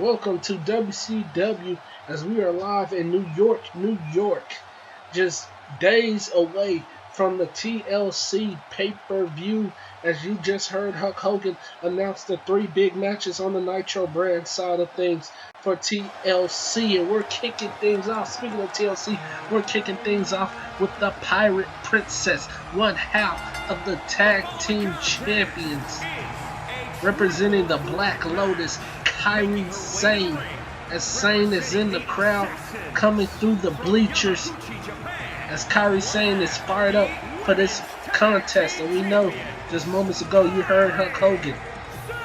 Welcome to WCW as we are live in New York, New York. Just days away from the TLC pay-per-view. As you just heard Hulk Hogan announce the three big matches on the Nitro brand side of things for TLC. And we're kicking things off. Speaking of TLC, we're kicking things off with the Pirate Princess, one half of the Tag Team Champions. Representing the Black Lotus, Kairi Sane. As Sane is in the crowd, coming through the bleachers. As Kairi Sane is fired up for this contest. And we know just moments ago you heard Hulk Hogan.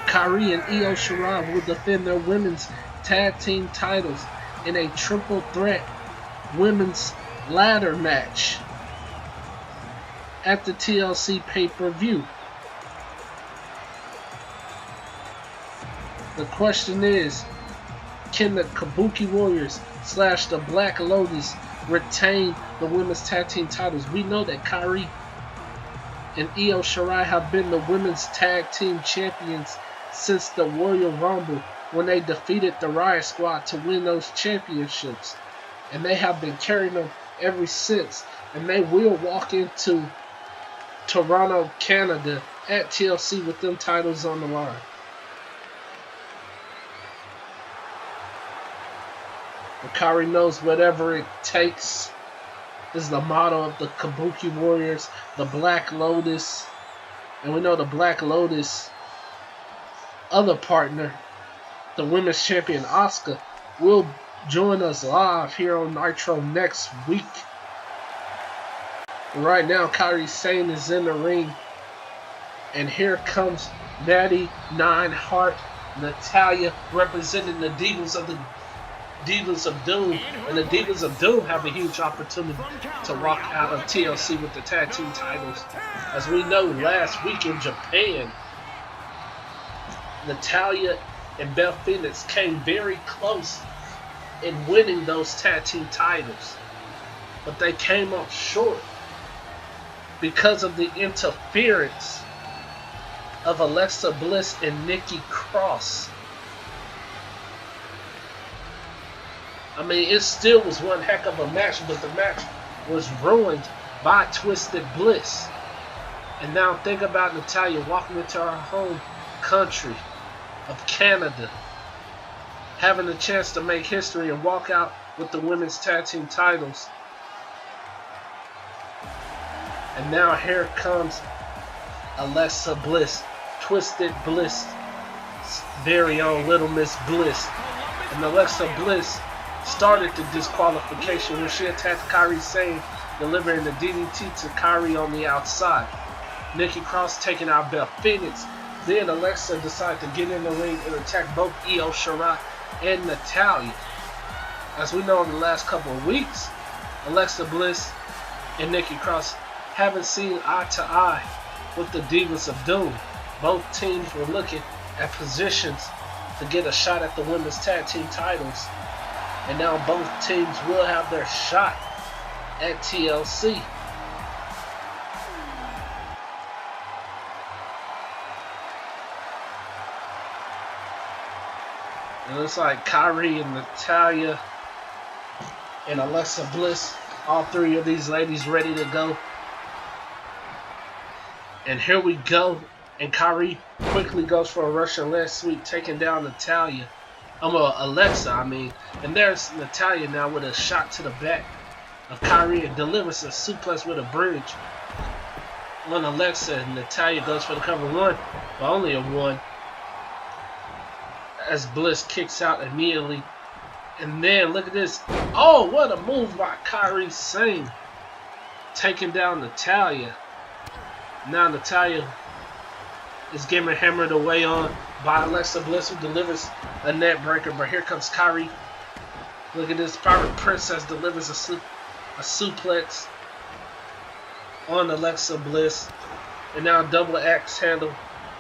Kairi and Io Shirai will defend their women's tag team titles in a triple threat women's ladder match at the TLC pay-per-view. The question is, can the Kabuki Warriors / the Black Lotus retain the women's tag team titles? We know that Kairi and Io Shirai have been the women's tag team champions since the Royal Rumble when they defeated the Riot Squad to win those championships. And they have been carrying them ever since. And they will walk into Toronto, Canada at TLC with them titles on the line. Kairi knows whatever it takes is the motto of the Kabuki Warriors, the Black Lotus. And we know the Black Lotus other partner, the women's champion Asuka, will join us live here on Nitro next week. Right now, Kairi Sane is in the ring. And here comes Natty Neidhart, Natalya, representing the Divas of Doom, and the Divas of Doom have a huge opportunity to walk out of TLC with the tag team titles. As we know, last week in Japan, Natalya and Beth Phoenix came very close in winning those tag team titles, but they came up short because of the interference of Alexa Bliss and Nikki Cross. I mean, it still was one heck of a match, but the match was ruined by Twisted Bliss. And now think about Natalya walking into our home country of Canada, having a chance to make history and walk out with the women's tag team titles. And now here comes Alexa Bliss, Twisted Bliss, very own Little Miss Bliss. And Alexa Bliss started the disqualification when she attacked Kairi Sane, delivering the DDT to Kairi on the outside. Nikki Cross taking out Beth Phoenix. Then Alexa decided to get in the ring and attack both Io Shirai and Natalya. As we know in the last couple of weeks, Alexa Bliss and Nikki Cross haven't seen eye to eye with the Divas of Doom. Both teams were looking at positions to get a shot at the women's tag team titles. And now both teams will have their shot at TLC. It looks like Kairi and Natalya and Alexa Bliss, all three of these ladies ready to go. And here we go. And Kairi quickly goes for a Russian leg sweep, taking down Alexa. And there's Natalya now with a shot to the back of Kairi and delivers a suplex with a bridge on Alexa. And Natalya goes for the cover one, but only a one, as Bliss kicks out immediately. And then look at this. Oh, what a move by Kairi Sane, taking down Natalya. Now Natalya is getting hammered away on by Alexa Bliss, who delivers a net breaker. But here comes Kairi. Look at this. Pirate Princess delivers a suplex on Alexa Bliss. And now double axe handle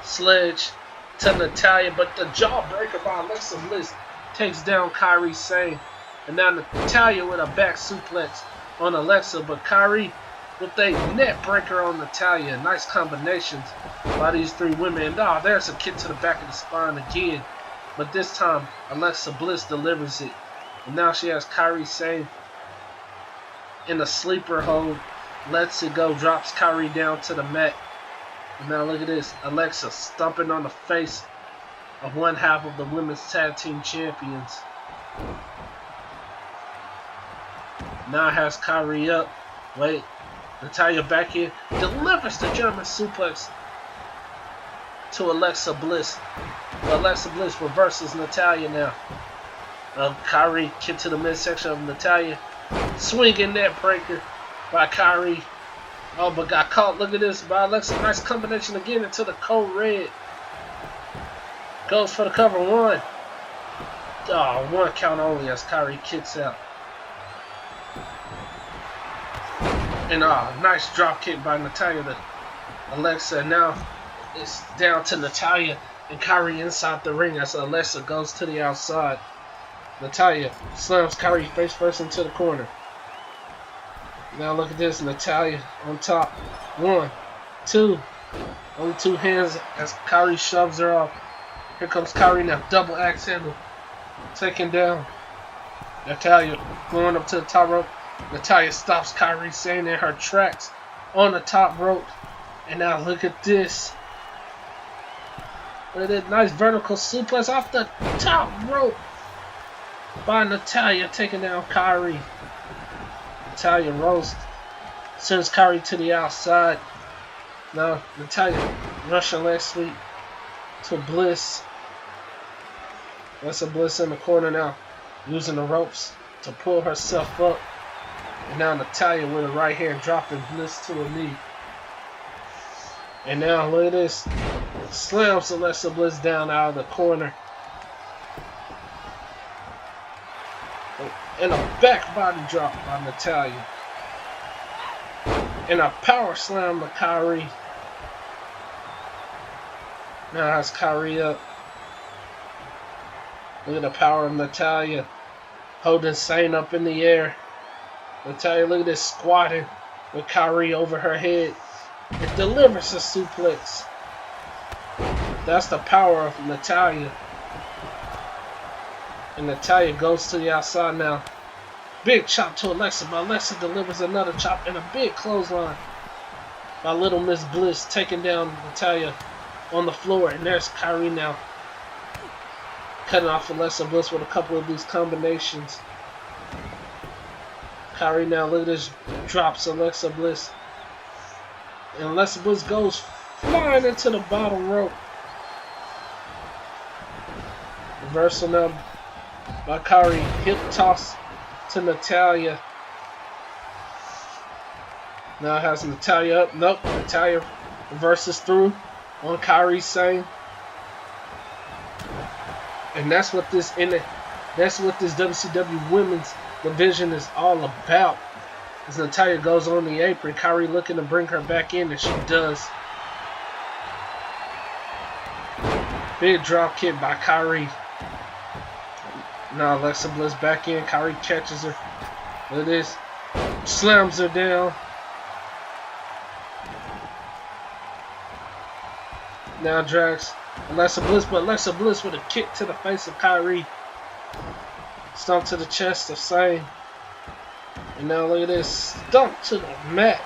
sledge to Natalya. But the jawbreaker by Alexa Bliss takes down Kairi Sane. And now Natalya with a back suplex on Alexa. But Kairi with a net breaker on Natalya. Nice combinations by these three women. And there's a kick to the back of the spine again. But this time, Alexa Bliss delivers it. And now she has Kairi Sane in a sleeper hold. Lets it go, drops Kairi down to the mat. And now look at this. Alexa stomping on the face of one half of the women's tag team champions. Now has Kairi up. Wait. Natalya back in. Delivers the German suplex to Alexa Bliss. But Alexa Bliss reverses Natalya now. Kairi kick to the midsection of Natalya. Swinging net breaker by Kairi. Oh, but got caught. Look at this by Alexa. Nice combination again into the cold red. Goes for the cover. One. Oh, one count only as Kairi kicks out. And nice drop kick by Natalya to Alexa. Now it's down to Natalya and Kairi inside the ring as Alexa goes to the outside. Natalya slams Kairi face first into the corner. Now look at this, Natalya on top. 1, 2. Only 2 hands as Kairi shoves her off. Here comes Kairi now, double axe handle. Taken down. Natalya going up to the top rope. Natalya stops Kairi Sane in her tracks on the top rope. And now look at this. Look at that nice vertical suplex off the top rope by Natalya, taking down Kairi. Natalya rolls, sends Kairi to the outside. Now Natalya Russian leg sweep to Bliss. That's a Bliss in the corner now, using the ropes to pull herself up. And now Natalya with a right hand dropping Bliss to a knee. And now look at this. Slams Alexa Bliss down out of the corner. And a back body drop by Natalya. And a power slam to Kairi. Now has Kairi up. Look at the power of Natalya. Holding Sane up in the air. Natalya, look at this, squatting with Kairi over her head. It delivers a suplex. That's the power of Natalya. And Natalya goes to the outside now. Big chop to Alexa, but Alexa delivers another chop and a big clothesline by Little Miss Bliss, taking down Natalya on the floor. And there's Kairi now, cutting off Alexa Bliss with a couple of these combinations. Kairi now, look at this, drops Alexa Bliss. And Alexa Bliss goes flying into the bottom rope. Reversal now by Kairi. Hip toss to Natalya. Now has Natalya up. Nope. Natalya reverses through on Kairi Sane. And that's what this WCW Women's Division is all about. As Natalya goes on the apron, Kairi looking to bring her back in, and she does. Big drop kick by Kairi. Now Alexa Bliss back in. Kairi catches her. Look at this. Slams her down. Now drags Alexa Bliss, but Alexa Bliss with a kick to the face of Kairi. Stomp to the chest of Sane. And now look at this. Stomp to the mat.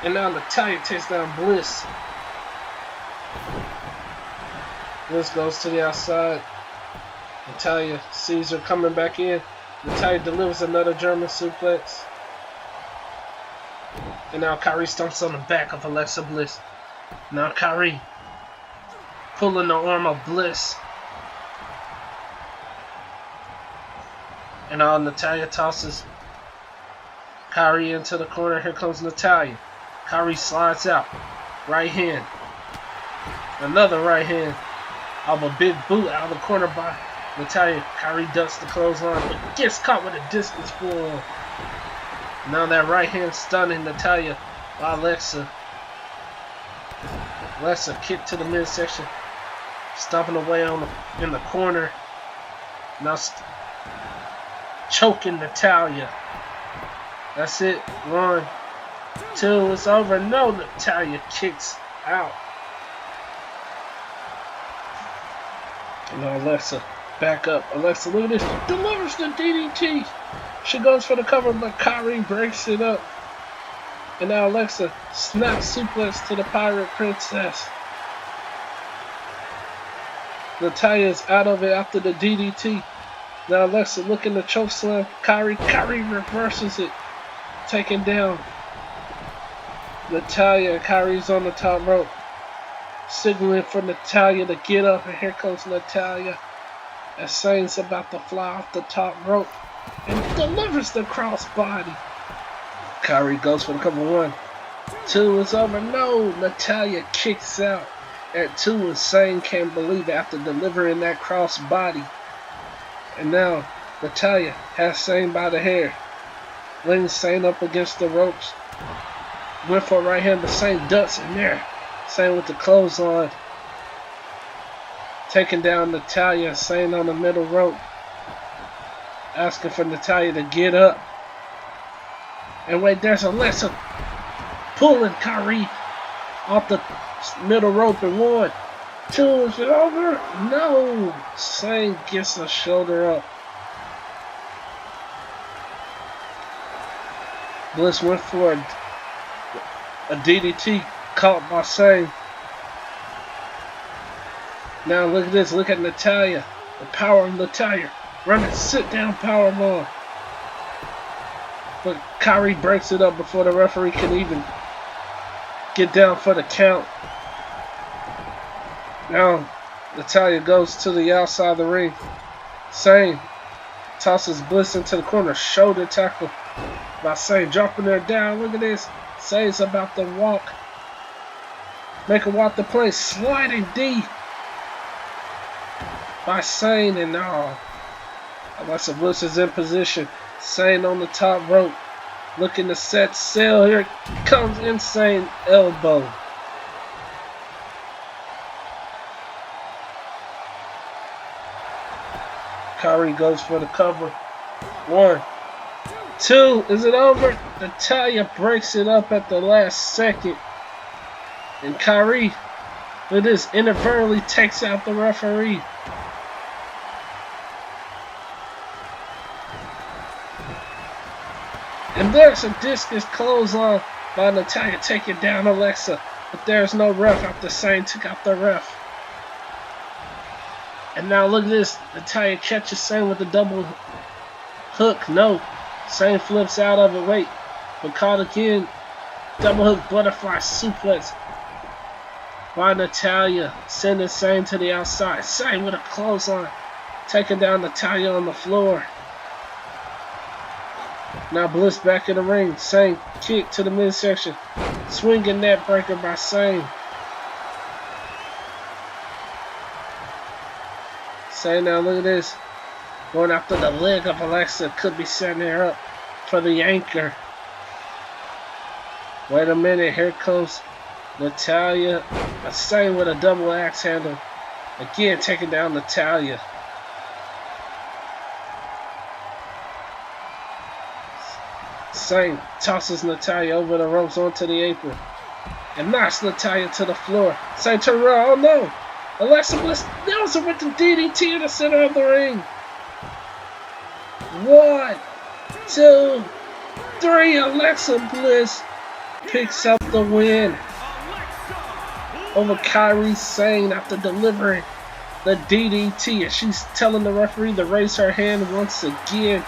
And now Natalya takes down Bliss. Bliss goes to the outside. Natalya sees her coming back in. Natalya delivers another German suplex. And now Kairi stomps on the back of Alexa Bliss. Now Kairi pulling the arm of Bliss. And now Natalya tosses Kairi into the corner. Here comes Natalya. Kairi slides out. Right hand. Another right hand. Of a big boot out of the corner by Natalya. Kairi ducks the clothesline, but gets caught with a discus forearm. Now that right hand stunning Natalya by Alexa. Alexa kick to the midsection. Stomping away in the corner. Now choking Natalya. That's it. 1, 2. It's over. No, Natalya kicks out. And now Alexa, back up. Alexa, look at this. Delivers the DDT. She goes for the cover, but Kyrie breaks it up. And now Alexa snaps suplex to the Pirate Princess. Natalya's out of it after the DDT. Now Alexa looking to chokeslam Kyrie. Kyrie reverses it. Taken down. Natalya, Kyrie's on the top rope. Signaling for Natalya to get up. And here comes Natalya. As Sane's about to fly off the top rope. And delivers the crossbody. Kyrie goes for the cover. 1, 2, it's over. No, Natalya kicks out at 2, and Sane can't believe it after delivering that crossbody. And now Natalya has Sane by the hair. Laying Sane up against the ropes. Went for a right hand, but Sane ducks in there. Sane with the clothesline. Taking down Natalya. Sane on the middle rope. Asking for Natalya to get up. And wait, there's Alexa pulling Kyrie off the middle rope. And 1, 2, is it over? No. Sane gets a shoulder up. Bliss went for a DDT caught by Sane. Now look at this. Look at Natalya. The power of Natalya. Running sit down powerbomb. But Kyrie breaks it up before the referee can even get down for the count. Now Natalya goes to the outside of the ring. Sane tosses Bliss into the corner. Shoulder tackle by Sane. Dropping her down. Look at this. Sane's about to walk. Make her walk the place. Sliding D by Sane. And now Alexa Bliss is in position. Sane on the top rope. Looking to set sail. Here comes insane elbow. Kyrie goes for the cover. 1, 2. Is it over? Natalya breaks it up at the last second. And Kyrie, with this, inadvertently takes out the referee. And there's a discus clothesline by Natalya taking down Alexa. But there's no ref after Sane took out the ref. And now look at this. Natalya catches Sane with a double hook. No. Sane flips out of it. Wait. But caught again. Double hook butterfly suplex by Natalya. Sending Sane to the outside. Sane with a clothesline. Taking down Natalya on the floor. Now Bliss back in the ring. Sane kick to the midsection. Swinging net breaker by Sane. Sane now look at this. Going after the leg of Alexa. Could be setting her up for the anchor. Wait a minute. Here comes Natalya. Sane with a double axe handle. Again taking down Natalya. Sane tosses Natalya over the ropes onto the apron and knocks Natalya to the floor. Sane turns around. Oh no! Alexa Bliss nails her with the DDT in the center of the ring. 1, 2, 3. Alexa Bliss picks up the win over Kairi Sane after delivering the DDT. And she's telling the referee to raise her hand once again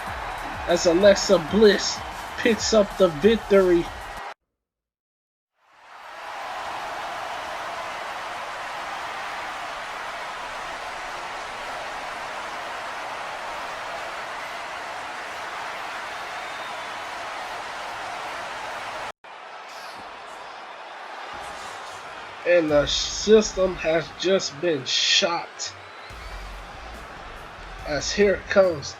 as Alexa Bliss picks up the victory. And the system has just been shot. As here comes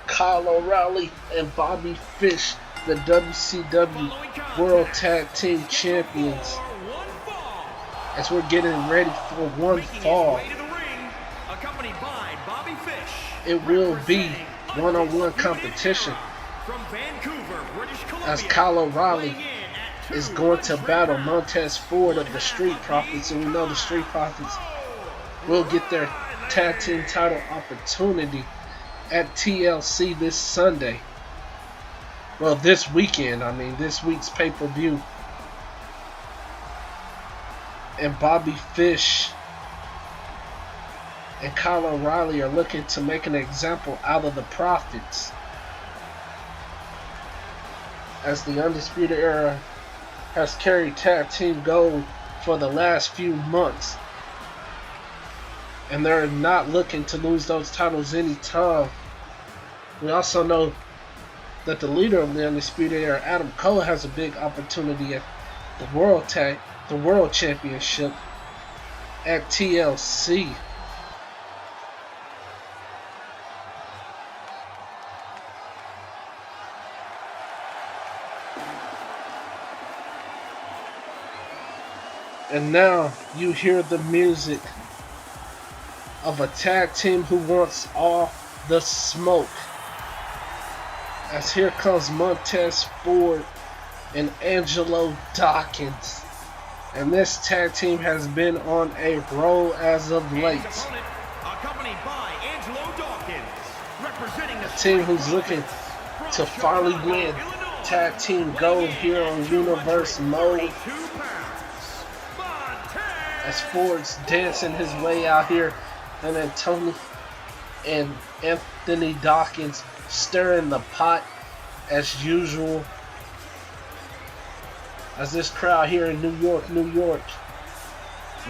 Kyle O'Reilly and Bobby Fish, the WCW World Tag Team Champions. As we're getting ready for one fall, it will be one-on-one competition. As Kyle O'Reilly is going to battle Montez Ford of the Street Profits, and we know the Street Profits will get their tag team title opportunity at TLC this Sunday. Well, this weekend, this week's pay-per-view. And Bobby Fish and Kyle O'Reilly are looking to make an example out of the Profits, as the Undisputed Era has carried tag team gold for the last few months, and they're not looking to lose those titles anytime. We also know that the leader of the Undisputed Era, Adam Cole, has a big opportunity at the World Championship at TLC. And now you hear the music of a tag team who wants all the smoke, as here comes Montez Ford and Angelo Dawkins. And this tag team has been on a roll as of late. A team who's looking to finally win tag team gold here on Universe Mode, as Ford's dancing his way out here, and then Tony and Anthony Dawkins stirring the pot as usual, as this crowd here in New York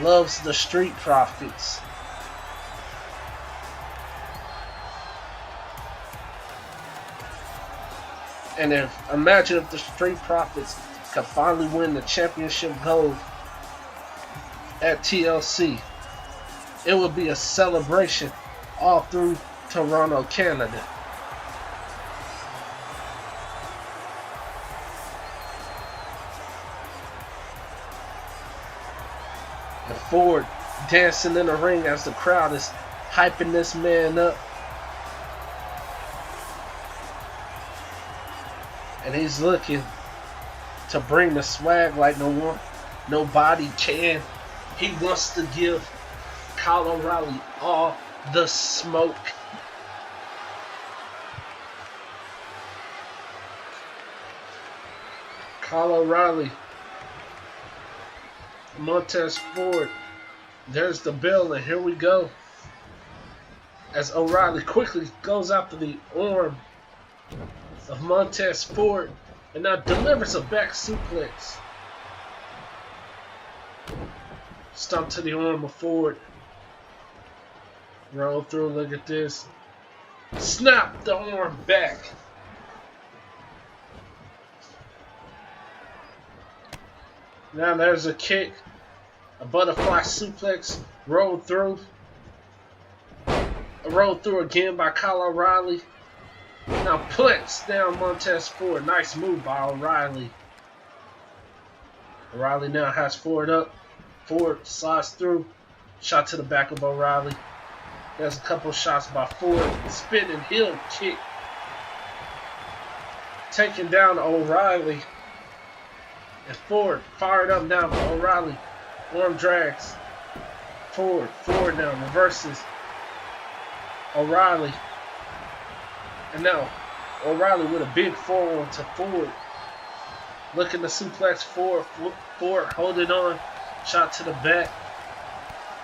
loves the Street Profits. And imagine if the Street Profits could finally win the championship gold at TLC. It would be a celebration all through Toronto, Canada. And Ford dancing in the ring as the crowd is hyping this man up. And he's looking to bring the swag like nobody can. He wants to give Kyle O'Reilly all the smoke. Kyle O'Reilly, Montez Ford. There's the bell, and here we go. As O'Reilly quickly goes after the arm of Montez Ford, and now delivers a back suplex. Stomp to the arm of Ford. Roll through, look at this. Snap the arm back. Now there's a kick. A butterfly suplex. Roll through. A roll through again by Kyle O'Reilly. Now plants down Montez Ford. Nice move by O'Reilly. O'Reilly now has Ford up. Ford slides through. Shot to the back of O'Reilly. There's a couple shots by Ford. Spinning heel kick. Taking down O'Reilly. And Ford fired up now by O'Reilly. Arm drags. Ford now reverses O'Reilly. And now O'Reilly with a big forearm to Ford. Looking to suplex Ford. Ford holding on. Shot to the back.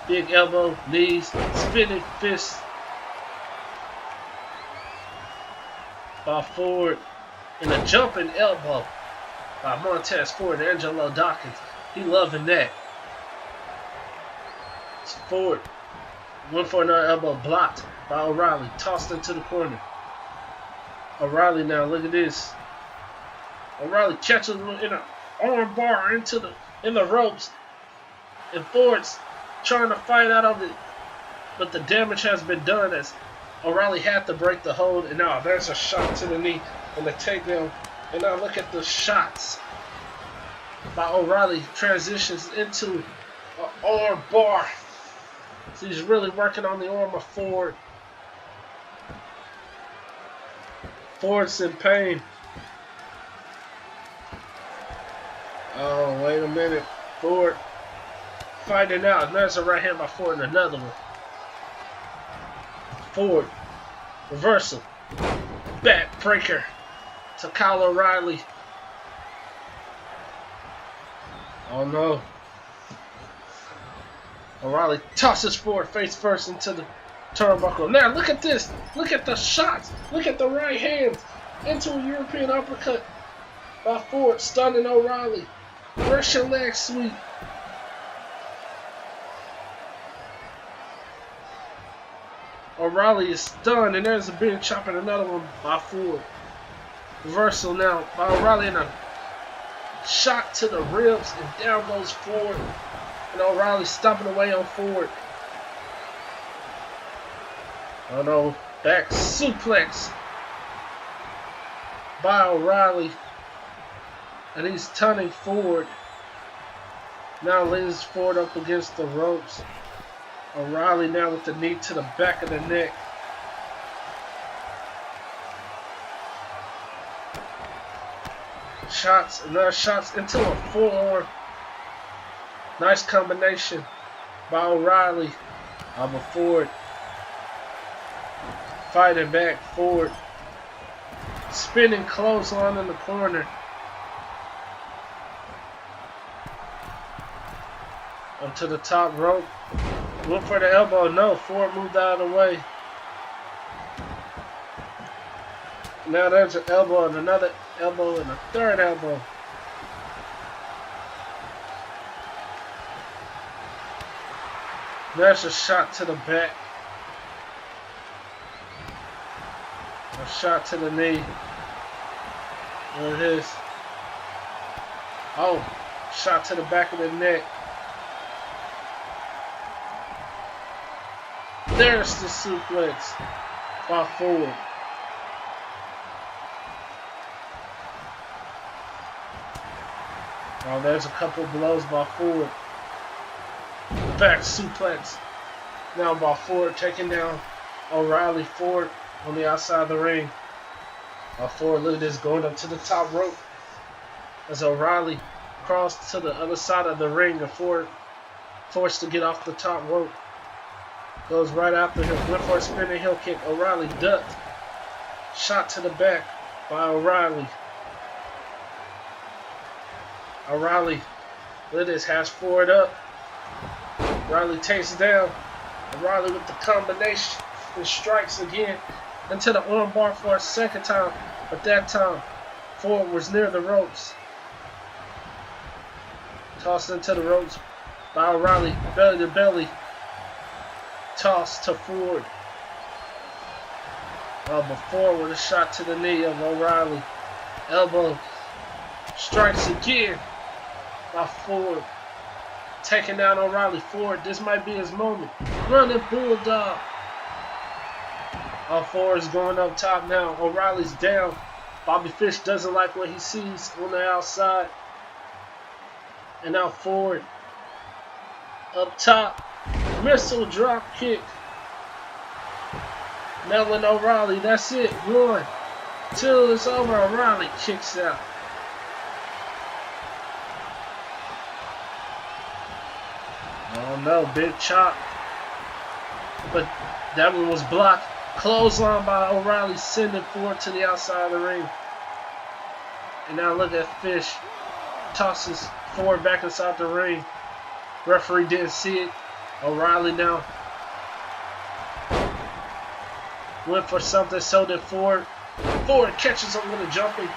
Big elbow, knees, spinning fist by Ford. And a jumping elbow by Montez Ford and Angelo Dawkins. He loving that. It's Ford. Went for another elbow, blocked by O'Reilly. Tossed into the corner. O'Reilly now, look at this. O'Reilly catches him in an arm bar in the ropes. And Ford's trying to fight out of it. But the damage has been done as O'Reilly had to break the hold. And now there's a shot to the knee and the takedown. And now look at the shots by O'Reilly. Transitions into an arm bar. So he's really working on the arm of Ford. Ford's in pain. Oh, wait a minute. Ford fighting out. And there's a right hand by Ford and another one. Forward. Reversal. Back breaker to Kyle O'Reilly. Oh no. O'Reilly tosses forward face first into the turnbuckle. Now look at this. Look at the shots. Look at the right hands into a European uppercut by Ford, stunning O'Reilly. Russian leg sweep. O'Reilly is stunned, and there's a big chop and another one by Ford. Reversal now by O'Reilly, and a shot to the ribs, and down goes Ford. And O'Reilly stomping away on Ford. Oh no, back suplex by O'Reilly. And he's turning forward. Now leans Ford up against the ropes. O'Reilly now with the knee to the back of the neck. Shots, another shots into a forearm. Nice combination by O'Reilly. But Ford fighting back. Ford spinning clothesline in the corner. Up to the top rope. Look for the elbow. No, Ford moved out of the way. Now there's an elbow and another elbow and a third elbow. There's a shot to the back. A shot to the knee. There it is. Oh, shot to the back of the neck. There's the suplex by Ford. Oh, there's a couple blows by Ford. Back suplex. Now by Ford taking down O'Reilly. Ford on the outside of the ring. Ford, look at this, going up to the top rope. As O'Reilly crossed to the other side of the ring, and Ford forced to get off the top rope. Goes right after him. Went for a spinning heel kick. O'Reilly ducked. Shot to the back by O'Reilly. O'Reilly, look at this, has Ford up. O'Reilly takes down. O'Reilly with the combination and strikes again into the armbar for a second time. But that time, Ford was near the ropes. Tossed into the ropes by O'Reilly, belly to belly. Toss to Ford. But Ford with a shot to the knee of O'Reilly. Elbow. Strikes again by Ford. Taking down O'Reilly. Ford, this might be his moment. Running bulldog. Ford is going up top now. O'Reilly's down. Bobby Fish doesn't like what he sees on the outside. And now Ford up top. Missile drop kick. Nailing O'Reilly. That's it. 1, 2. It's over. O'Reilly kicks out. Oh no, big chop. But that one was blocked. Clothesline by O'Reilly, sending Ford to the outside of the ring. And now look at Fish. Tosses Ford back inside the ring. Referee didn't see it. O'Reilly now went for something, so did Ford. Ford catches him with a jumping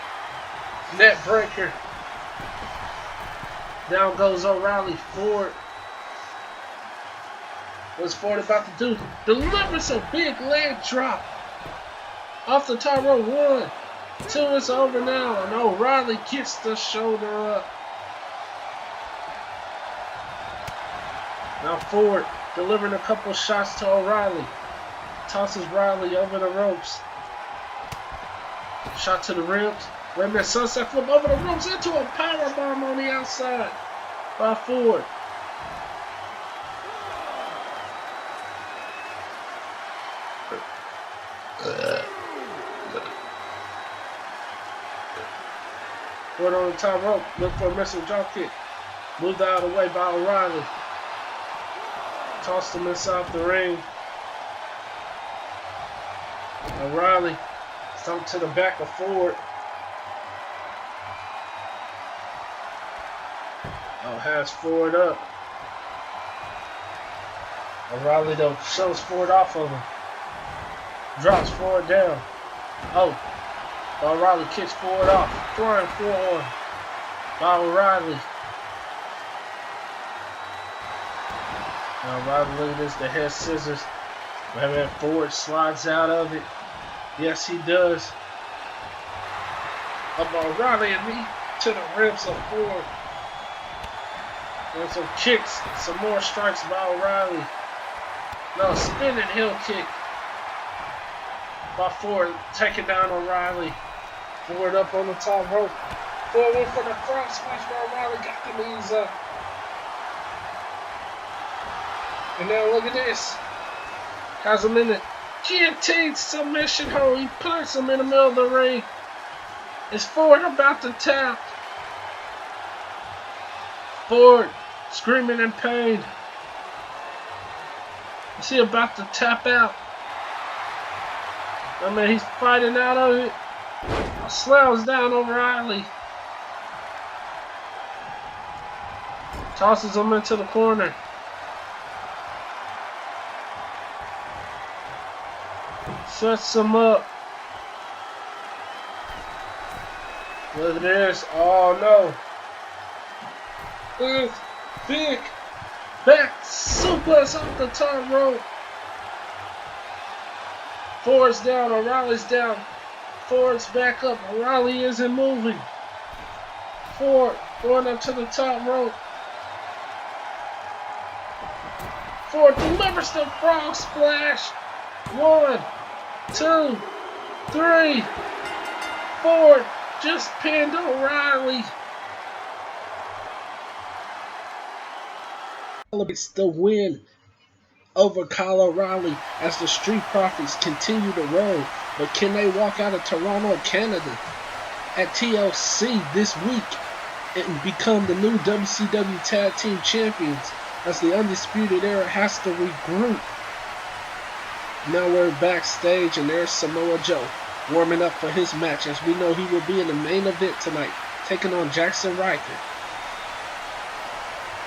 net breaker. Down goes O'Reilly. Ford. What's Ford about to do? Delivers a big leg drop. Off the top rope. 1, 2. It's over now. And O'Reilly gets the shoulder up. Now Ford delivering a couple shots to O'Reilly. Tosses Riley over the ropes. Shot to the ribs. Wait a minute, sunset flip over the ropes into a powerbomb on the outside by Ford. Ford on the top rope. Look for a missile drop kick. Moved out of the way by O'Reilly. Tossed him inside the ring. O'Reilly, stomp to the back of Ford. Oh, has Ford up. O'Reilly though shows Ford off of him. Drops Ford down. Oh, O'Reilly kicks Ford off. Flying forearm by O'Reilly. O'Reilly, look at this, the head scissors. Maybe Ford slides out of it. Yes, he does. Up O'Reilly and knee to the ribs of Ford. And some kicks, some more strikes by O'Reilly. No, spinning heel kick by Ford, taking down O'Reilly. Ford up on the top rope. Ford went for the front smash, but O'Reilly got the knees up. And now look at this. Has him in the guillotine submission hold. He puts him in the middle of the ring. Is Ford about to tap? Ford screaming in pain. Is he about to tap out? I mean, he's fighting out of it. Slams down O'Reilly. Tosses him into the corner. Sets him up. Look at this. Oh no. Look at this. Big back suplex off the top rope. Ford's down. O'Reilly's down. Ford's back up. O'Reilly isn't moving. Ford going up to the top rope. Ford delivers the frog splash. 1, 2, 3. Ford just pinned O'Reilly. Celebrates the win over Kyle O'Reilly as the Street Profits continue to roll. But can they walk out of Toronto, Canada at TLC this week and become the new WCW Tag Team Champions as the Undisputed Era has to regroup? Now we're backstage and there's Samoa Joe warming up for his match, as we know he will be in the main event tonight, taking on Jaxson Ryker.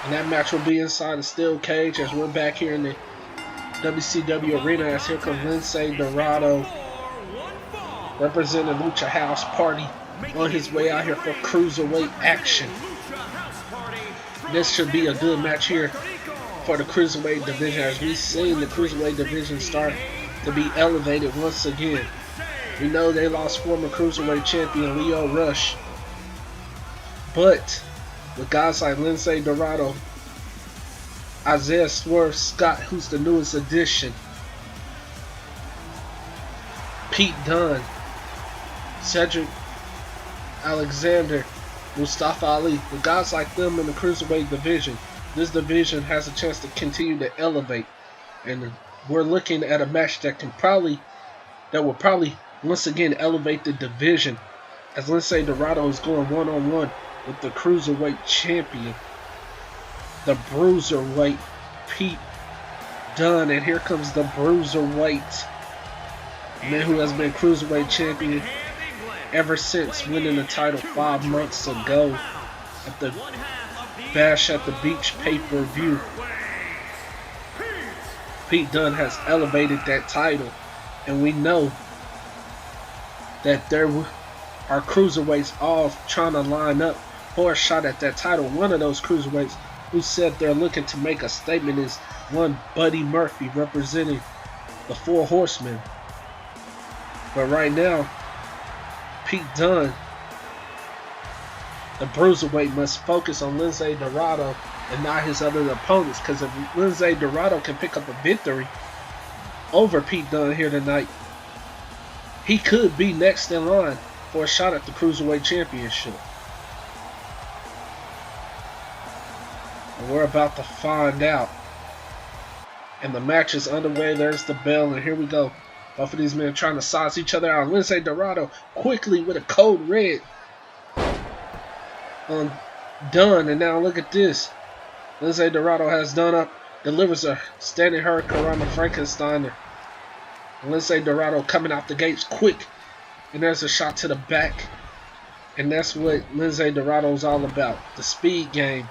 And that match will be inside a steel cage as we're back here in the WCW arena, as here comes Lince Dorado representing Lucha House Party on his way out here for cruiserweight action. This should be a good match here for the cruiserweight division, as we've seen the cruiserweight division start to be elevated once again. We know they lost former cruiserweight champion Leo Rush, but with guys like Lince Dorado, Isaiah Swerve Scott, who's the newest addition, Pete Dunne, Cedric Alexander, Mustafa Ali, with guys like them in the cruiserweight division, this division has a chance to continue to elevate. And we're looking at a match that will probably once again elevate the division, as Lince Dorado is going one-on-one with the cruiserweight champion, the bruiserweight Pete Dunne. And here comes the bruiserweight man who has been cruiserweight champion ever since winning the title 5 months ago at the Bash at the Beach pay-per-view. Pete Dunne has elevated that title, and we know that there are cruiserweights all trying to line up for a shot at that title. One of those cruiserweights who said they're looking to make a statement is one Buddy Murphy, representing the Four Horsemen. But right now, Pete Dunne, the bruiserweight, must focus on Lince Dorado and not his other opponents, because if Lince Dorado can pick up a victory over Pete Dunne here tonight, he could be next in line for a shot at the Cruiserweight Championship. And we're about to find out. And the match is underway. There's the bell, and here we go. Both of these men trying to size each other out. Lince Dorado quickly with a code red on Dunne, and now look at this. Lince Dorado has Dunne up, delivers a standing hurricanrana Frankensteiner. Lindsay Dorado coming out the gates quick. And there's a shot to the back. And that's what Lindsay Dorado's all about. The speed game.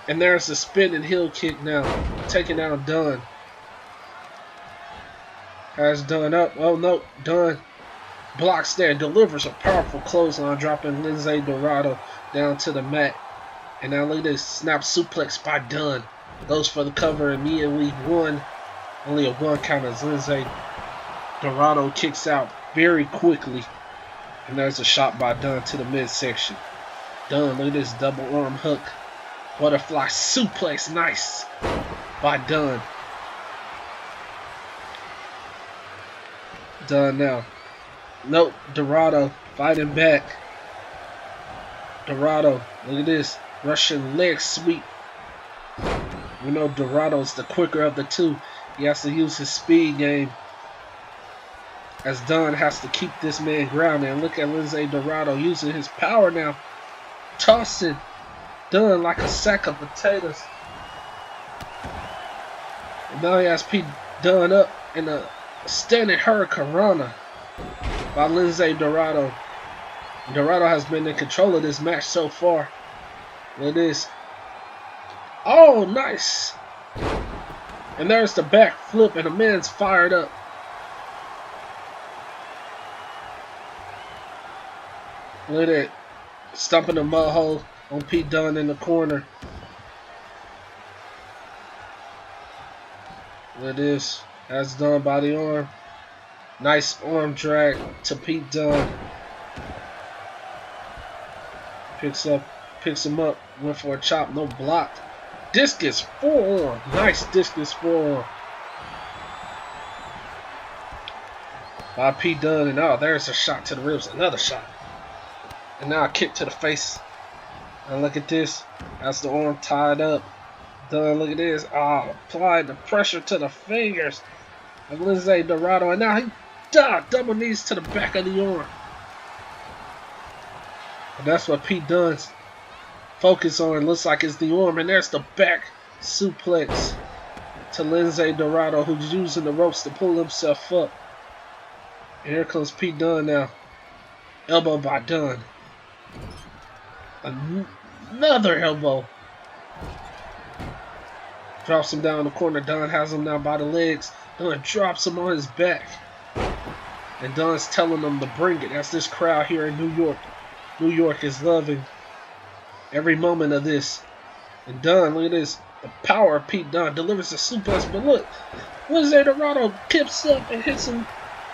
And there's the spinning heel kick now. Taking down Dunn. Has Dunn up. Oh no, Dunn blocks there. Delivers a powerful clothesline, dropping Lindsay Dorado down to the mat. And now look at this snap suplex by Dunn. Goes for the cover immediately. One. Only a one count as Lindsay Dorado kicks out very quickly. And there's a shot by Dunn to the midsection. Dunn, look at this double arm hook. Butterfly suplex, nice by Dunn. Dunn now. Nope, Dorado fighting back. Dorado, look at this Russian leg sweep. We know Dorado's the quicker of the two. He has to use his speed game. As Dunn has to keep this man grounded. And look at Lindsay Dorado using his power now. Tossing Dunn like a sack of potatoes. And now he has Pete Dunn up in a standing hurricanrana by Lindsay Dorado. Dorado has been in control of this match so far. Look at this. Oh, nice. And there's the back flip, and the man's fired up. Look at it. Stumping the mud hole on Pete Dunne in the corner. Look at this. That's done by the arm. Nice arm drag to Pete Dunne. Picks him up. Went for a chop, no block. Discus forearm. Nice discus forearm by Pete Dunne. And oh, there's a shot to the ribs. Another shot. And now a kick to the face. And look at this. That's the arm tied up. Dunne, look at this. Oh, applied the pressure to the fingers of Lindsay Dorado. And now he double knees to the back of the arm. And that's what Pete Dunne's focus on. Looks like it's the arm. And there's the back suplex to Lindsay Dorado, who's using the ropes to pull himself up. And here comes Pete Dunne now. Elbow by Dunne. Another elbow. Drops him down the corner. Dunne has him now by the legs. Dunne drops him on his back. And Dunne's telling them to bring it. That's this crowd here in New York. New York is loving every moment of this. And Dunne, look at this. The power of Pete Dunne delivers a suplex. But look, Lindsay Dorado kips up and hits him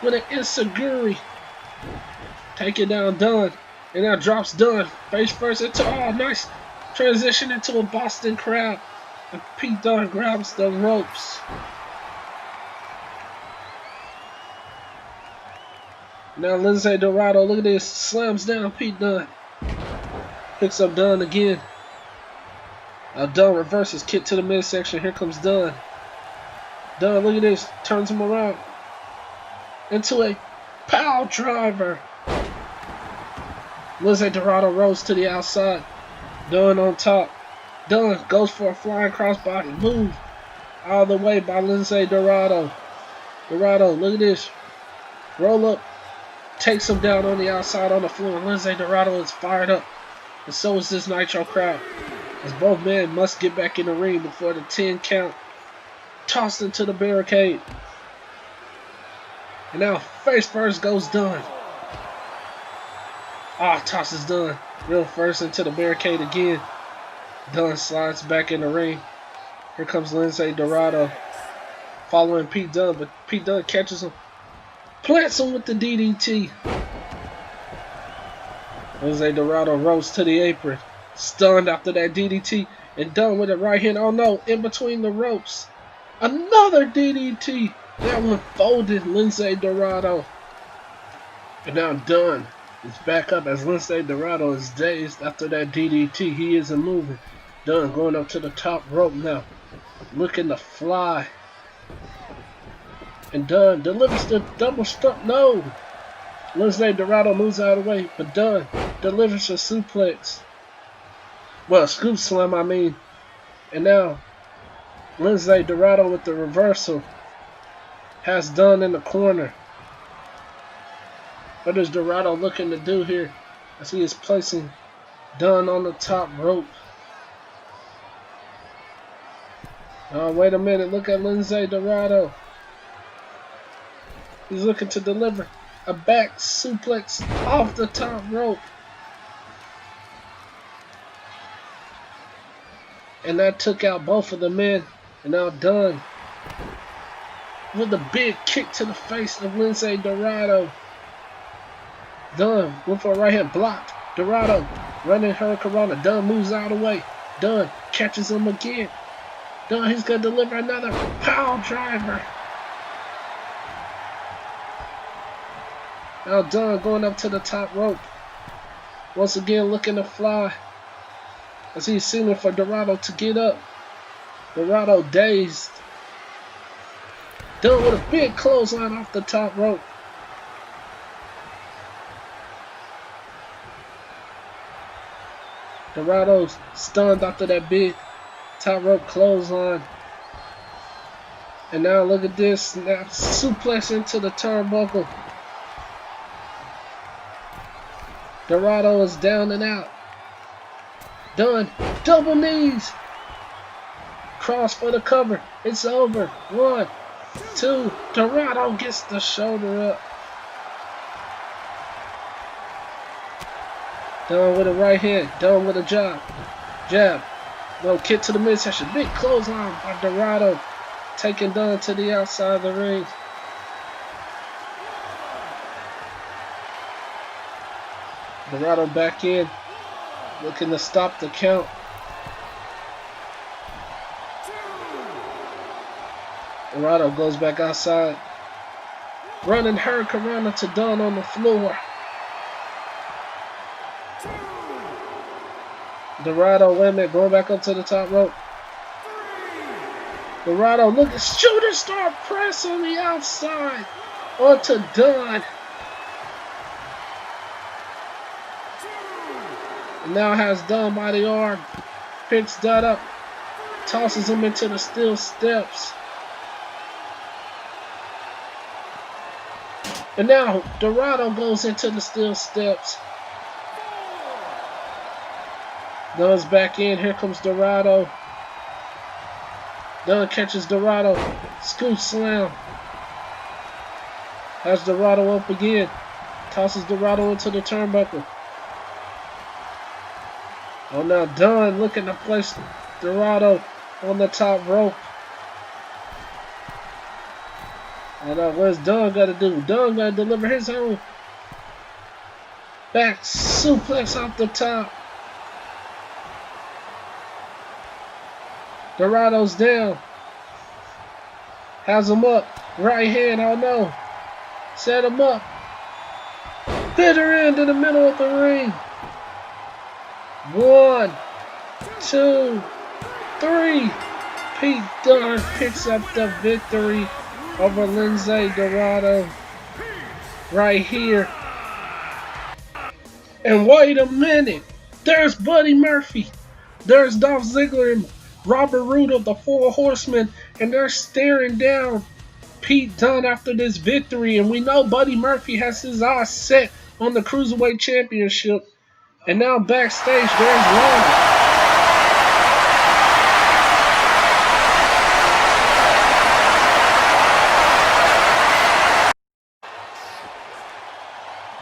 with an enziguri. Taking down Dunne. And now drops Dunne face first into, oh, nice transition into a Boston crab. And Pete Dunne grabs the ropes. Now Lindsay Dorado, look at this, slams down Pete Dunne. Picks up Dunne again. Now Dunne reverses, kick to the midsection. Here comes Dunne. Dunne, look at this, turns him around into a power driver. Lindsay Dorado rolls to the outside. Dunne on top. Dunne goes for a flying crossbody move all the way by Lindsay Dorado. Dorado, look at this. Roll up. Takes him down on the outside on the floor. Lindsay Dorado is fired up. And so is this Nitro crowd. As both men must get back in the ring before the 10 count. Tossed into the barricade. And now face first goes Dunne. Tosses Dunne. Real first into the barricade again. Dunne slides back in the ring. Here comes Lindsay Dorado. Following Pete Dunne, but Pete Dunne catches him. Plants him with the DDT. Lindsay Dorado rolls to the apron. Stunned after that DDT. And Dunne with a right hand. Oh no, in between the ropes. Another DDT. That one folded Lindsay Dorado. And now Dunne is back up as Lindsay Dorado is dazed after that DDT. He isn't moving. Dunne going up to the top rope now. Looking to fly. And Dunne delivers the double stump. No! Lindsay Dorado moves out of the way. But Dunne delivers a suplex. Well, scoop slam, I mean. And now, Lindsay Dorado with the reversal. Has Dunn in the corner. What is Dorado looking to do here? As he is placing Dunn on the top rope. Oh, wait a minute. Look at Lindsay Dorado. He's looking to deliver a back suplex off the top rope. And that took out both of the men. And now Dunn with a big kick to the face of Lindsay Dorado. Dunn went for a right hand, blocked. Dorado running Hurricanrana. Dunn moves out of the way. Dunn catches him again. Dunn, he's going to deliver another power driver. Now Dunn going up to the top rope. Once again looking to fly. As he's signaling for Dorado to get up. Dorado dazed. Dunn with a big clothesline off the top rope. Dorado's stunned after that big top rope clothesline. And now look at this. Now suplex into the turnbuckle. Dorado is down and out. Dunn, double knees. Cross for the cover. It's over. 1, 2. Dorado gets the shoulder up. Dunn with a right hand. Dunn with a jab. Jab. No kick to the midsection. Big clothesline by Dorado. Taking Dunn to the outside of the ring. Dorado back in. Looking to stop the count. Dorado goes back outside. Running Hurricanrana to Dunn on the floor. Dorado, wait a minute, going back up to the top rope. Dorado, look at shooting star press on the outside. Onto Dunn. And now has Dunn by the arm. Picks Dunn up. Tosses him into the steel steps. And now Dorado goes into the steel steps. Dunn's back in. Here comes Dorado. Dunn catches Dorado. Scoop slam. Has Dorado up again. Tosses Dorado into the turnbuckle. Oh, now Dunn looking to place Dorado on the top rope. And what's Dunn got to do? Dunn got to deliver his own back suplex off the top. Dorado's down. Has him up. Right hand, oh no. Set him up. Bitter end in the middle of the ring. 1, 2, 3. Pete Dunne picks up the victory over Lindsay Dorado right here. And wait a minute. There's Buddy Murphy. There's Dolph Ziggler and Robert Roode of the Four Horsemen. And they're staring down Pete Dunne after this victory. And we know Buddy Murphy has his eyes set on the Cruiserweight Championship. And now backstage, there's Ronda.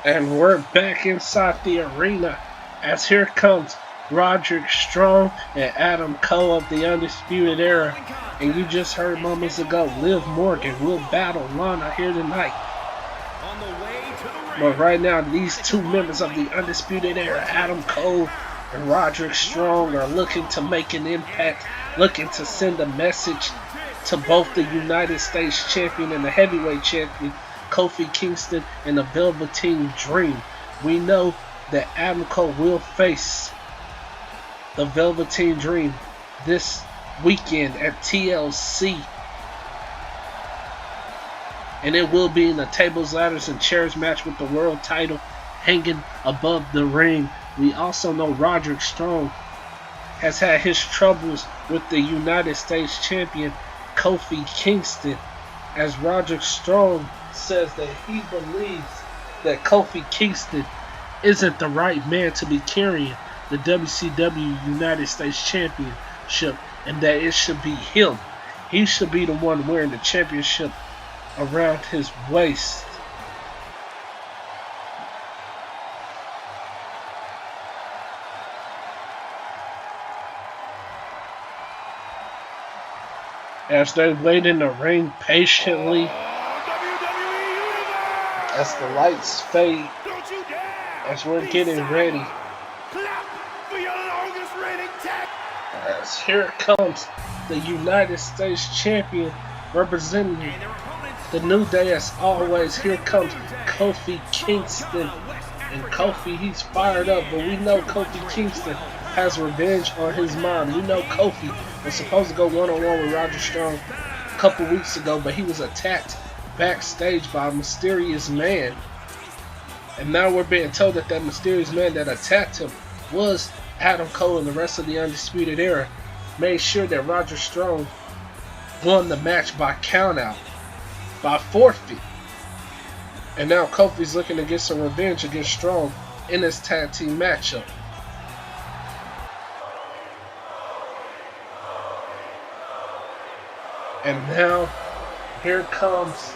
And we're back inside the arena as here comes Rodrick Strong and Adam Cole of the Undisputed Era. And you just heard moments ago, Liv Morgan will battle Lana here tonight. But right now, these two members of the Undisputed Era, Adam Cole and Rodrick Strong, are looking to make an impact, looking to send a message to both the United States Champion and the Heavyweight Champion, Kofi Kingston, and the Velveteen Dream. We know that Adam Cole will face the Velveteen Dream this weekend at TLC. And it will be in a tables, ladders, and chairs match with the world title hanging above the ring. We also know Rodrick Strong has had his troubles with the United States Champion Kofi Kingston. as Rodrick Strong says that he believes that Kofi Kingston isn't the right man to be carrying the WCW United States Championship and that it should be him. He should be the one wearing the championship around his waist. As they wait in the ring patiently, as the lights fade, as we're getting ready, as here comes the United States Champion representing the New Day as always. Here comes Kofi Kingston. And Kofi, he's fired up, but we know Kofi Kingston has revenge on his mind. We know Kofi was supposed to go one-on-one with Rodrick Strong a couple weeks ago, but he was attacked backstage by a mysterious man. And now we're being told that that mysterious man that attacked him was Adam Cole, and the rest of the Undisputed Era made sure that Rodrick Strong won the match by countout, by forfeit. And now Kofi's looking to get some revenge against Strong in this tag team matchup. And now, here comes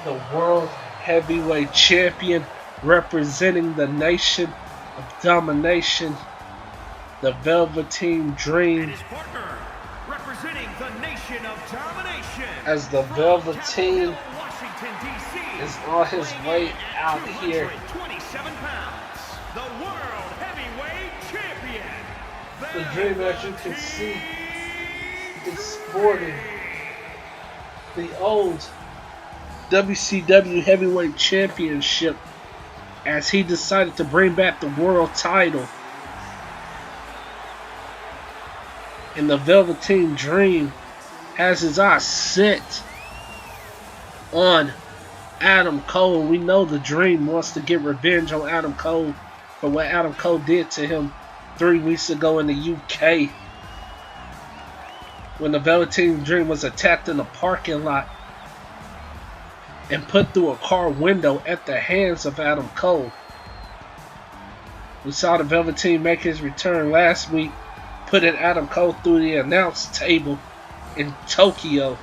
the World Heavyweight Champion representing the Nation of Domination, the Velveteen Dream. Representing the Nation of Domination. As the Velveteen is on his way out here. 27 pounds, the World Heavyweight Champion. The Dream, as you can see, is sporting the old WCW Heavyweight Championship as he decided to bring back the world title. And the Velveteen Dream has his eyes set on Adam Cole. We know the Dream wants to get revenge on Adam Cole for what Adam Cole did to him 3 weeks ago in the UK, when the Velveteen Dream was attacked in the parking lot and put through a car window at the hands of Adam Cole. We saw the Velveteen make his return last week, putting Adam Cole through the announce table in Tokyo.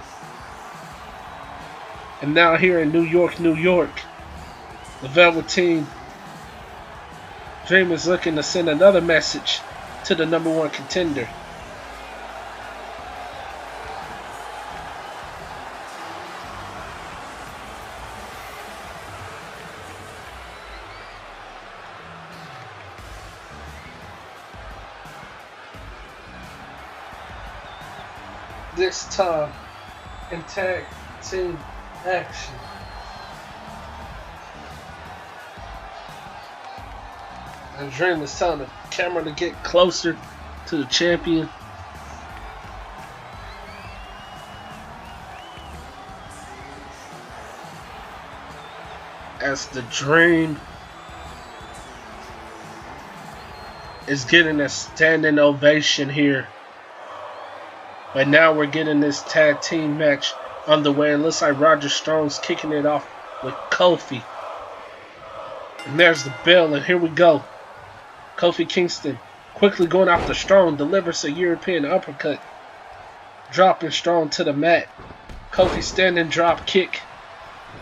And now here in New York, the Velveteen Dream is looking to send another message to the #1 contender. This time in tag team action. And Dream is telling the camera to get closer to the champion. As the Dream is getting a standing ovation here. But now we're getting this tag team match underway. It looks like Rodrick Strong's kicking it off with Kofi. And there's the bell, and here we go. Kofi Kingston quickly going after Strong, delivers a European uppercut, dropping Strong to the mat. Kofi standing drop kick,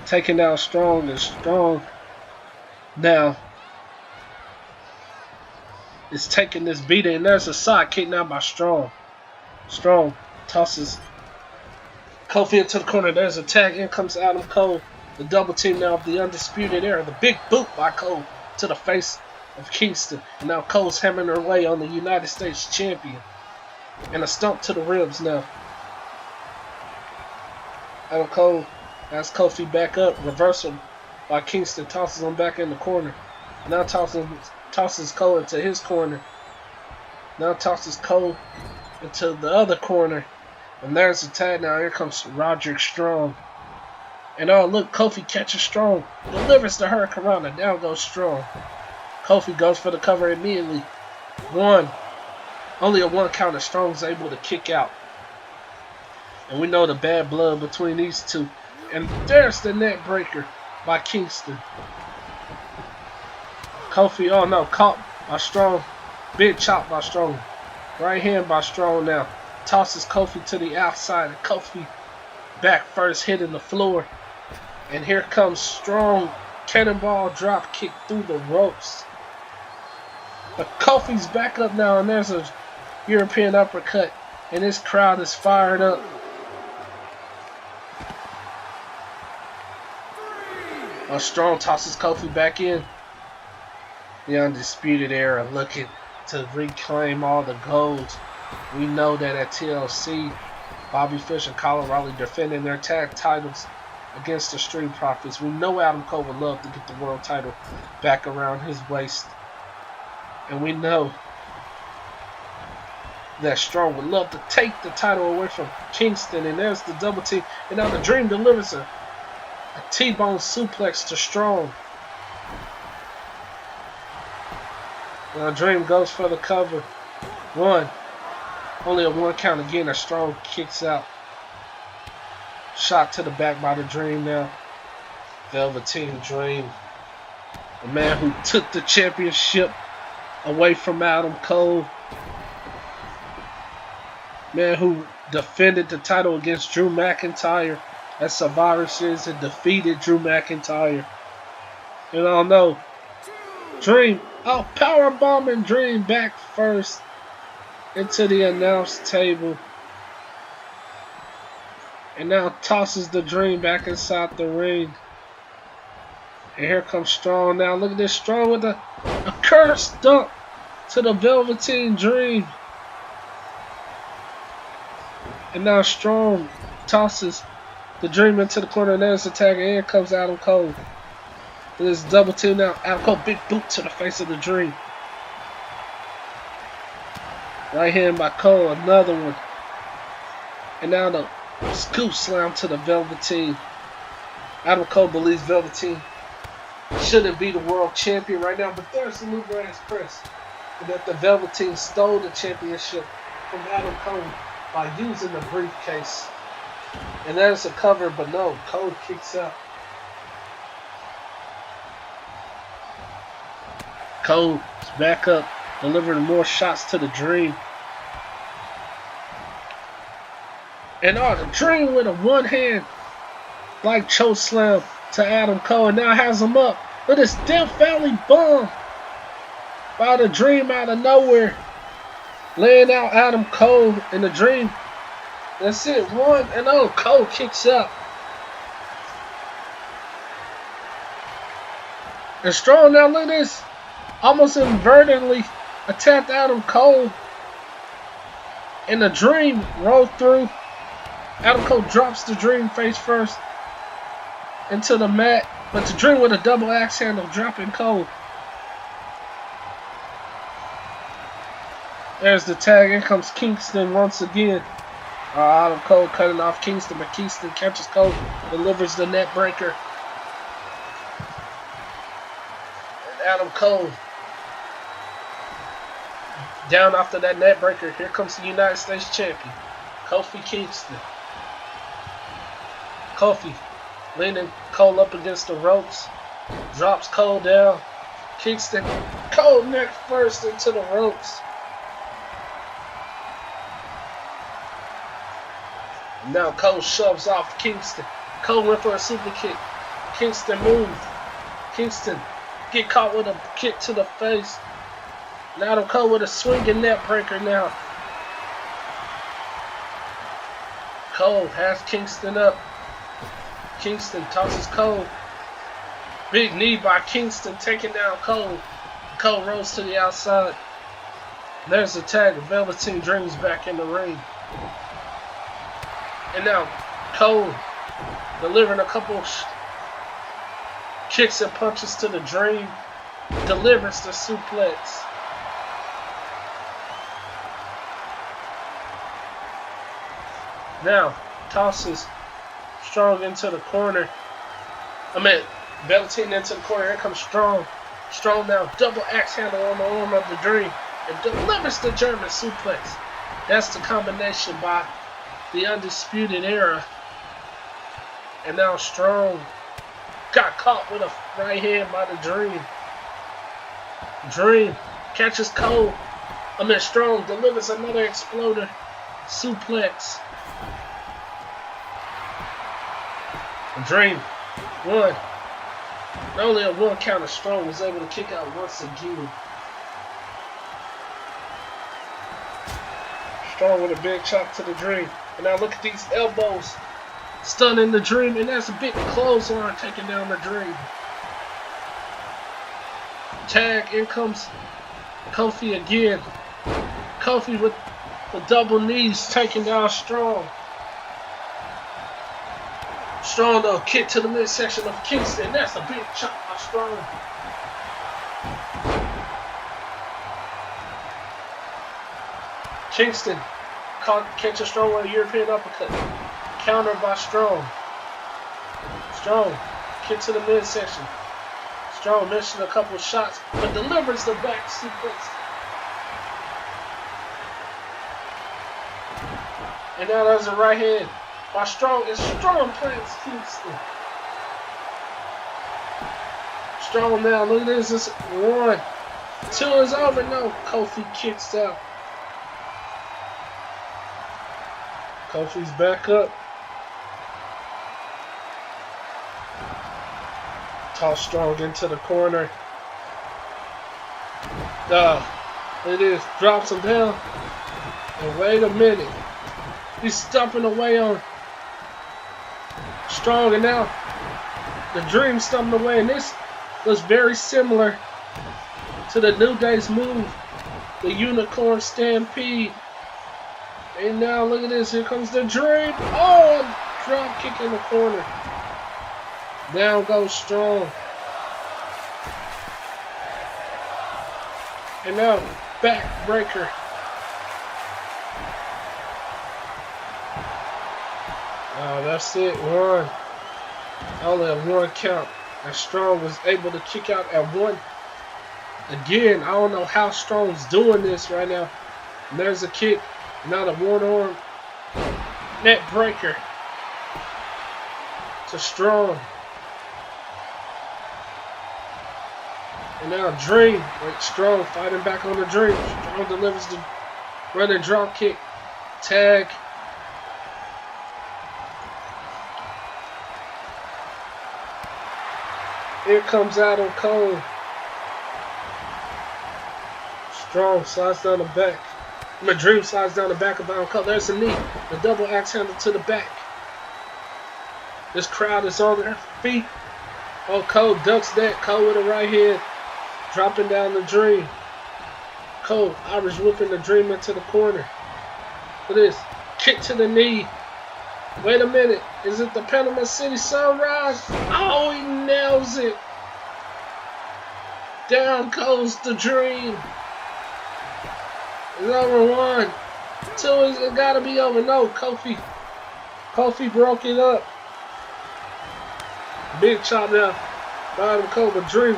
taking down Strong, and Strong now is taking this beating. And there's a side kick now by Strong. Strong tosses Kofi into the corner. There's a tag. In comes Adam Cole. The double team now of the Undisputed Era. The big boot by Cole to the face of Kingston. And now Cole's hammering her way on the United States Champion. And a stomp to the ribs now. Adam Cole has Kofi back up. Reversal by Kingston. Tosses him back in the corner. Now tosses Cole into his corner. Now tosses Cole into the other corner. And there's the tag now. Here comes Rodrick Strong. And oh look, Kofi catches Strong. Delivers the Hurricane. And down goes Strong. Kofi goes for the cover immediately. Only a one count, and Strong's able to kick out. And we know the bad blood between these two. And there's the net breaker by Kingston. Kofi, oh no, caught by Strong. Big chop by Strong. Right hand by Strong now. Tosses Kofi to the outside. And Kofi back first, hitting the floor. And here comes Strong. Cannonball drop kick through the ropes. But Kofi's back up now, and there's a European uppercut. And this crowd is fired up. Strong tosses Kofi back in. The Undisputed Era looking to reclaim all the gold. We know that at TLC, Bobby Fish and Kyle O'Reilly defending their tag titles against the Street Profits. We know Adam Cole would love to get the world title back around his waist. And we know that Strong would love to take the title away from Kingston. And there's the double team. And now the Dream delivers a T-bone suplex to Strong. Now Dream goes for the cover. One. Only a 1 count again. A Strong kicks out. Shot to the back by the Dream now. Velveteen Dream. The man who took the championship away from Adam Cole. Man who defended the title against Drew McIntyre at Survivor Series and defeated Drew McIntyre. And I don't know. Dream, powerbombing Dream back first into the announce table. And now tosses the Dream back inside the ring. And here comes Strong now. Look at this. Strong with a curse dump to the Velveteen Dream. And now Strong tosses the Dream into the corner. And there's the tag. And here comes Adam Cole. And this double team now. Adam Cole, big boot to the face of the Dream. Right hand by Cole. Another one. And now the scoop slam to the Velveteen. Adam Cole believes Velveteen shouldn't be the world champion right now, but there's the new brass press. And that the Velveteen stole the championship from Adam Cole by using the briefcase. And there's a cover, but no, Cole kicks out. Cole is back up, delivering more shots to the Dream. And the Dream with a one-hand like choke slam to Adam Cole, and now has him up. Look at this Death Valley bomb by the Dream out of nowhere, laying out Adam Cole and the Dream. That's it, 1-0. Cole kicks out. And Strong now, look at this, almost inadvertently attacked Adam Cole, and the Dream rolled through. Adam Cole drops the Dream face first into the mat, but the Dream with a double axe handle dropping Cole. There's the tag. In comes Kingston once again. Adam Cole cutting off Kingston, but Kingston catches Cole, delivers the net breaker. And Adam Cole down after that net breaker. Here comes the United States champion, Kofi Kingston. Kofi leaning Cole up against the ropes, drops Cole down. Kingston, Cole neck first into the ropes. Now Cole shoves off Kingston. Cole went for a super kick. Kingston moved. Kingston get caught with a kick to the face. Now Cole with a swinging net breaker now. Cole has Kingston up. Kingston tosses Cole. Big knee by Kingston, taking down Cole. Cole rolls to the outside. There's the tag. Velveteen Dream's back in the ring. And now Cole delivering a couple kicks and punches to the Dream. Delivers the suplex. Now tosses Strong into the corner. Velveteen into the corner. Here comes Strong. Strong now double axe handle on the arm of the Dream and delivers the German suplex. That's the combination by the Undisputed Era. And now Strong got caught with a right hand by the Dream. Dream catches Cole. Strong delivers another exploder suplex. Dream, one. Not only a one counter, Strong was able to kick out once again. Strong with a big chop to the Dream. And now look at these elbows. Stunning the Dream, and that's a big clothesline taking down the Dream. Tag, in comes Kofi again. Kofi with the double knees taking down Strong. Strong though, kick to the midsection of Kingston. That's a big chop by Strong. Kingston catches Strong with a European uppercut. Countered by Strong. Strong kick to the midsection. Strong missing a couple shots, but delivers the back suplex. And now there's a right hand by Strong, and Strong plants Kingston. Strong now, look at this. It's 1, 2 is over. No, Kofi kicks out. Kofi's back up. Toss Strong into the corner. It is. Drops him down. And wait a minute. He's stomping away on Strong, and now the Dream stomping away. And this was very similar to the New Day's move, the Unicorn Stampede. And now look at this. Here comes the Dream. Oh, drop kick in the corner. Down goes Strong. And now back breaker. Oh, that's it. 1. Only a 1 count. And Strong was able to kick out at 1. Again, I don't know how Strong's doing this right now. And there's a kick. Now the 1-arm net breaker to Strong. And now Dream, Strong fighting back on the Dream. Strong delivers the running drop kick. Tag. Here comes Adam Cole. Strong slides down the back. The Dream slides down the back of Adam Cole. There's a knee. The double axe handle to the back. This crowd is on their feet. Oh, Cole ducks that. Cole with a right hand. Dropping down the Dream. Cole, Irish whipping the Dream into the corner. Look at this. Kick to the knee. Wait a minute. Is it the Panama City Sunrise? Oh, he nails it. Down goes the Dream. It's over 1, 2. It gotta be over. No, Kofi. Kofi broke it up. Big chop now. Bottom Cole, but Dream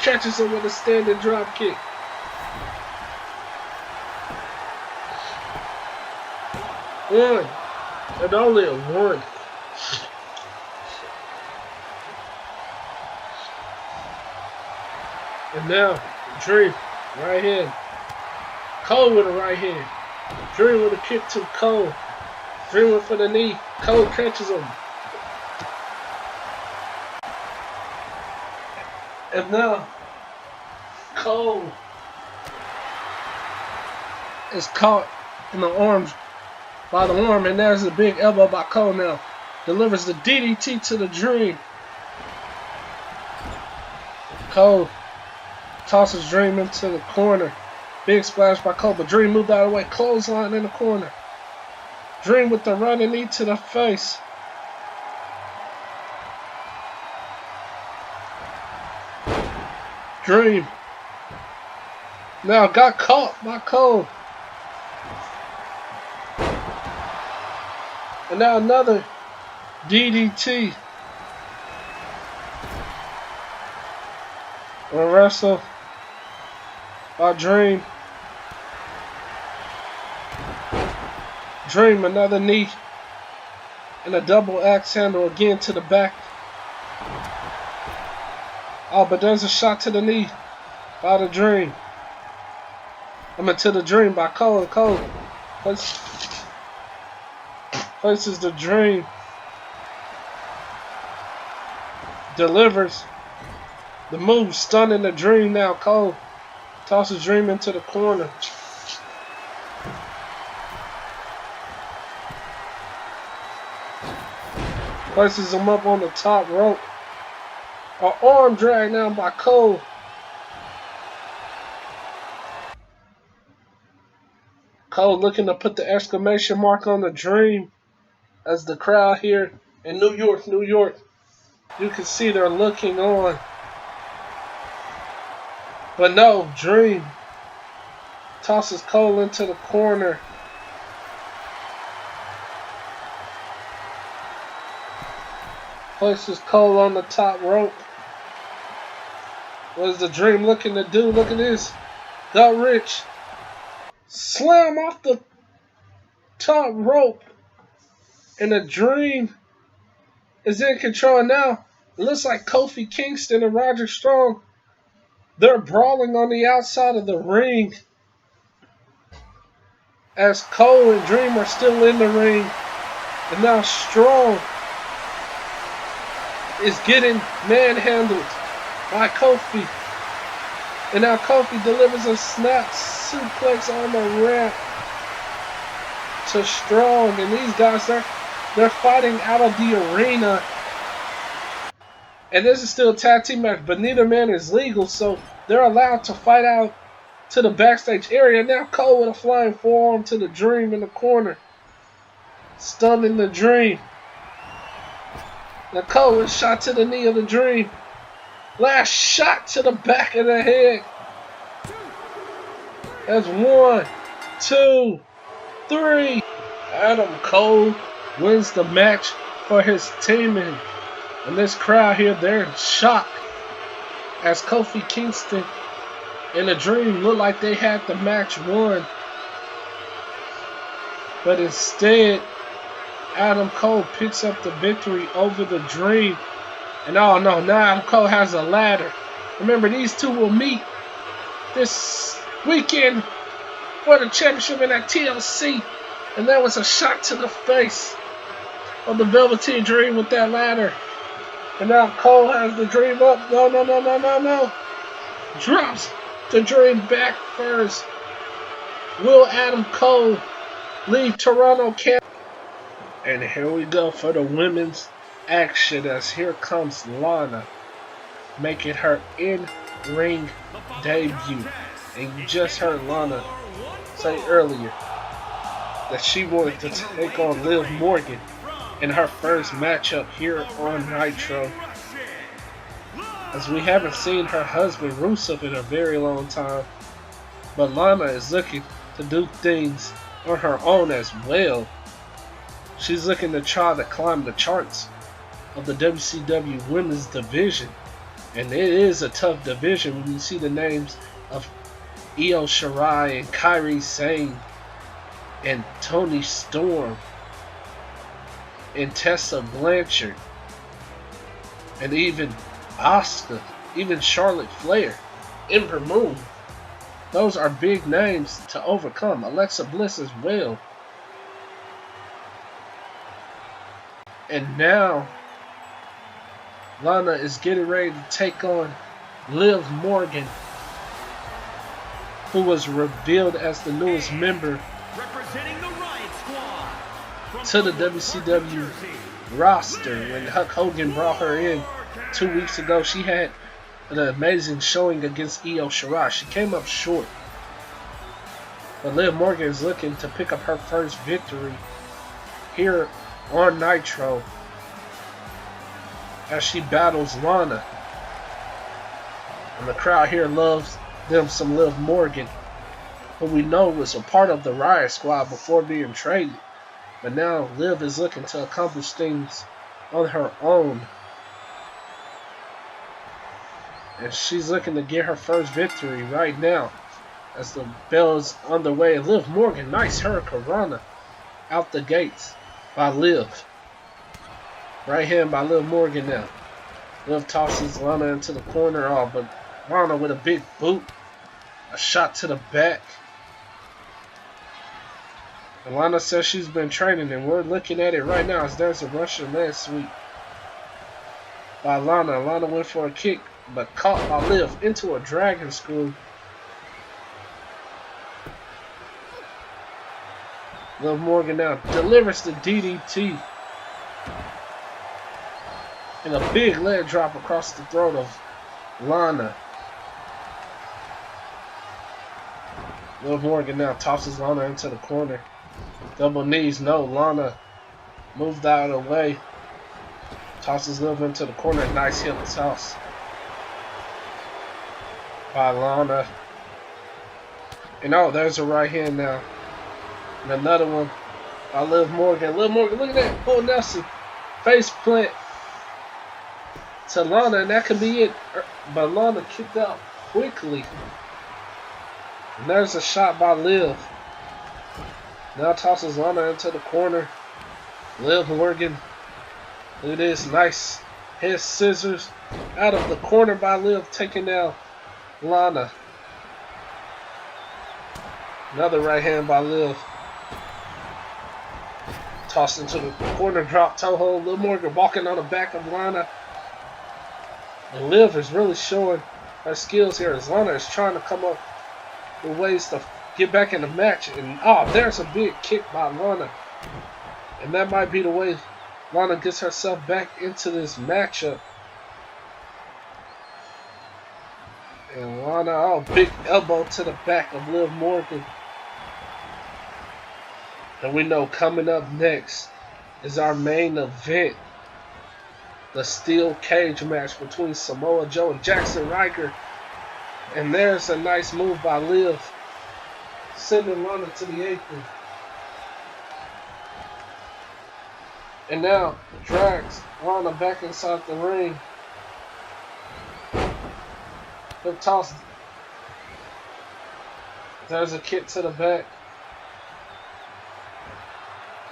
catches him with a standing drop kick. One. And only a 1. And now, Dream, right hand. Cole with a right hand. Dream with a kick to Cole. Dream went for the knee. Cole catches him. And now, Cole is caught in the arms by the arm, and there's a big elbow by Cole now. Delivers the DDT to the Dream. Cole tosses Dream into the corner. Big splash by Cole, but Dream moved out of the way. Clothesline in the corner. Dream with the running knee to the face. Dream now got caught by Cole. And now another DDT. Reversal by Dream. Dream, another knee. And a double axe handle again to the back. Oh, but there's a shot to the knee by the Dream. To the Dream by Cole. Cole places the Dream. Delivers the move, stunning the Dream now. Cole tosses Dream into the corner. Places him up on the top rope. An arm drag now by Cole. Cole looking to put the exclamation mark on the Dream as the crowd here in New York, you can see they're looking on. But no, Dream tosses Cole into the corner. Places Cole on the top rope. What is the Dream looking to do? Look at this. Got rich. Slam off the top rope. And the Dream is in control now. It looks like Kofi Kingston and Rodrick Strong. They're brawling on the outside of the ring. As Cole and Dream are still in the ring. And now Strong is getting manhandled by Kofi. And now Kofi delivers a snap suplex on the ramp to Strong. And these guys, they're fighting out of the arena. And this is still a tag team match, but neither man is legal, so they're allowed to fight out to the backstage area. Now Cole with a flying forearm to the Dream in the corner. Stunning the Dream. Now Cole is shot to the knee of the Dream. Last shot to the back of the head. That's 1, 2, 3. Adam Cole wins the match for his teammate. And this crowd here, they're in shock as Kofi Kingston and the Dream look like they had the match won. But instead, Adam Cole picks up the victory over the Dream. And oh no, now Adam Cole has a ladder. Remember, these two will meet this weekend for the championship in that TLC. And that was a shot to the face of the Velveteen Dream with that ladder. And now Cole has the Dream up. No. Drops the Dream back first. Will Adam Cole leave Toronto, Canada? And here we go for the women's action as here comes Lana making her in-ring debut. And you just heard Lana say earlier that she wanted to take on Liv Morgan in her first matchup here on Nitro. As we haven't seen her husband Rusev in a very long time. But Lana is looking to do things on her own as well. She's looking to try to climb the charts of the WCW Women's Division. And it is a tough division when you see the names of Io Shirai and Kairi Sane and Toni Storm and Tessa Blanchard and even Asuka, even Charlotte Flair, Ember Moon. Those are big names to overcome. Alexa Bliss as well. And now Lana is getting ready to take on Liv Morgan, who was revealed as the newest member to the WCW roster. When Hulk Hogan brought her in 2 weeks ago, she had an amazing showing against Io Shirai. She came up short. But Liv Morgan is looking to pick up her first victory here on Nitro as she battles Lana. And the crowd here loves them some Liv Morgan, who we know was a part of the Riot Squad before being traded. But now Liv is looking to accomplish things on her own. And she's looking to get her first victory right now as the bell is underway. Liv Morgan, nice hurricanrana out the gates by Liv. Right hand by Liv Morgan now. Liv tosses Lana into the corner. Oh, but Lana with a big boot. A shot to the back. And Lana says she's been training, and we're looking at it right now as there's a Russian leg sweep by Lana. Lana went for a kick, but caught by Liv into a dragon screw. Liv Morgan now delivers the DDT. And a big leg drop across the throat of Lana. Liv Morgan now tosses Lana into the corner. Double knees, no. Lana moved out of the way. Tosses Liv into the corner. Nice hip toss by Lana. And oh, there's a right hand now. And another one by Liv Morgan. Liv Morgan, look at that. Paul Nelson. Face plant to Lana, and that could be it. But Lana kicked out quickly. And there's a shot by Liv. Now tosses Lana into the corner. Liv Morgan. Look at this. Nice head scissors out of the corner by Liv, taking down Lana. Another right hand by Liv. Tossed into the corner, drop toe hold. Liv Morgan walking on the back of Lana. And Liv is really showing her skills here as Lana is trying to come up with ways to get back in the match. And oh, there's a big kick by Lana. And that might be the way Lana gets herself back into this matchup. And Lana, oh, big elbow to the back of Liv Morgan. And we know coming up next is our main event. The steel cage match between Samoa Joe and Jaxson Ryker. And there's a nice move by Liv, sending Lana to the apron. And now drags Lana back inside the ring. Hip toss. There's a kick to the back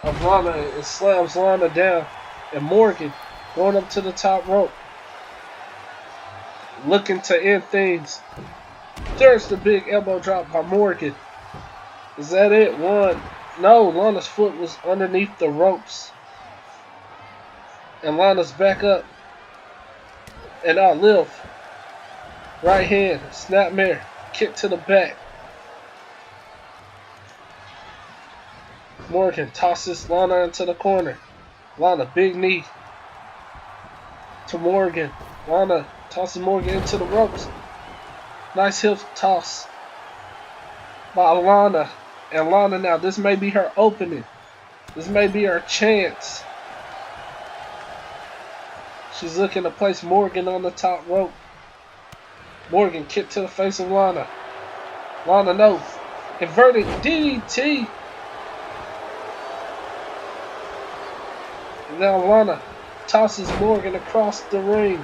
of Lana. It slams Lana down. And Morgan going up to the top rope, looking to end things. There's the big elbow drop by Morgan. Is that it? One. No, Lana's foot was underneath the ropes. And Lana's back up. And now Liv. Right hand, snapmare, kick to the back. Morgan tosses Lana into the corner. Lana, big knee to Morgan. Lana tosses Morgan into the ropes. Nice hip toss by Lana. And Lana now, this may be her opening. This may be her chance. She's looking to place Morgan on the top rope. Morgan kick to the face of Lana. Lana, no. Inverted DDT. And now Lana tosses Morgan across the ring.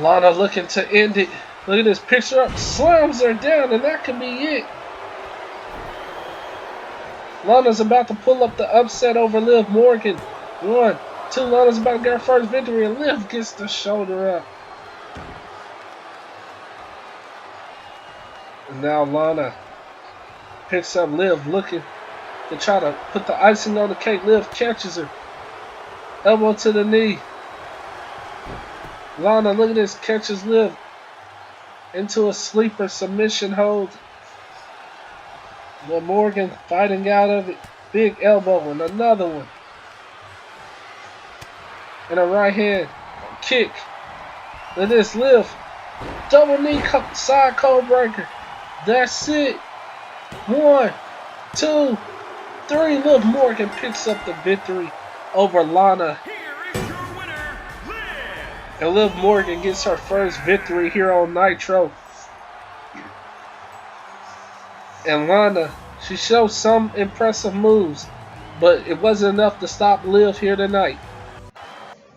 Lana looking to end it. Look at this, picks her up, slams her down, and that could be it. Lana's about to pull up the upset over Liv Morgan. 1, 2, Lana's about to get her first victory, and Liv gets the shoulder up. And now Lana picks up Liv, looking to try to put the icing on the cake. Liv catches her. Elbow to the knee. Lana, look at this, catches Liv into a sleeper submission hold. But Morgan fighting out of it. Big elbow and another one. And a right hand kick. Look at this, Liv. Double knee side code breaker. That's it. 1, 2, 3. Liv Morgan picks up the victory over Lana. And Liv Morgan gets her first victory here on Nitro. And Lana, she showed some impressive moves, but it wasn't enough to stop Liv here tonight.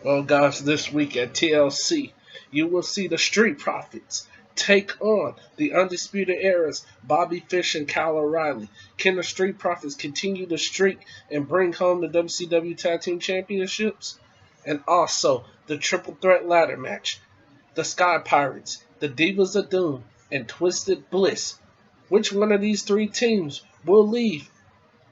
Well, guys, this week at TLC, you will see the Street Profits take on the Undisputed Era's Bobby Fish and Kyle O'Reilly? Can the Street Profits continue the streak and bring home the WCW Tag Team Championships? And also the Triple Threat Ladder match. The Sky Pirates, the Divas of Doom, and Twisted Bliss. Which one of these three teams will leave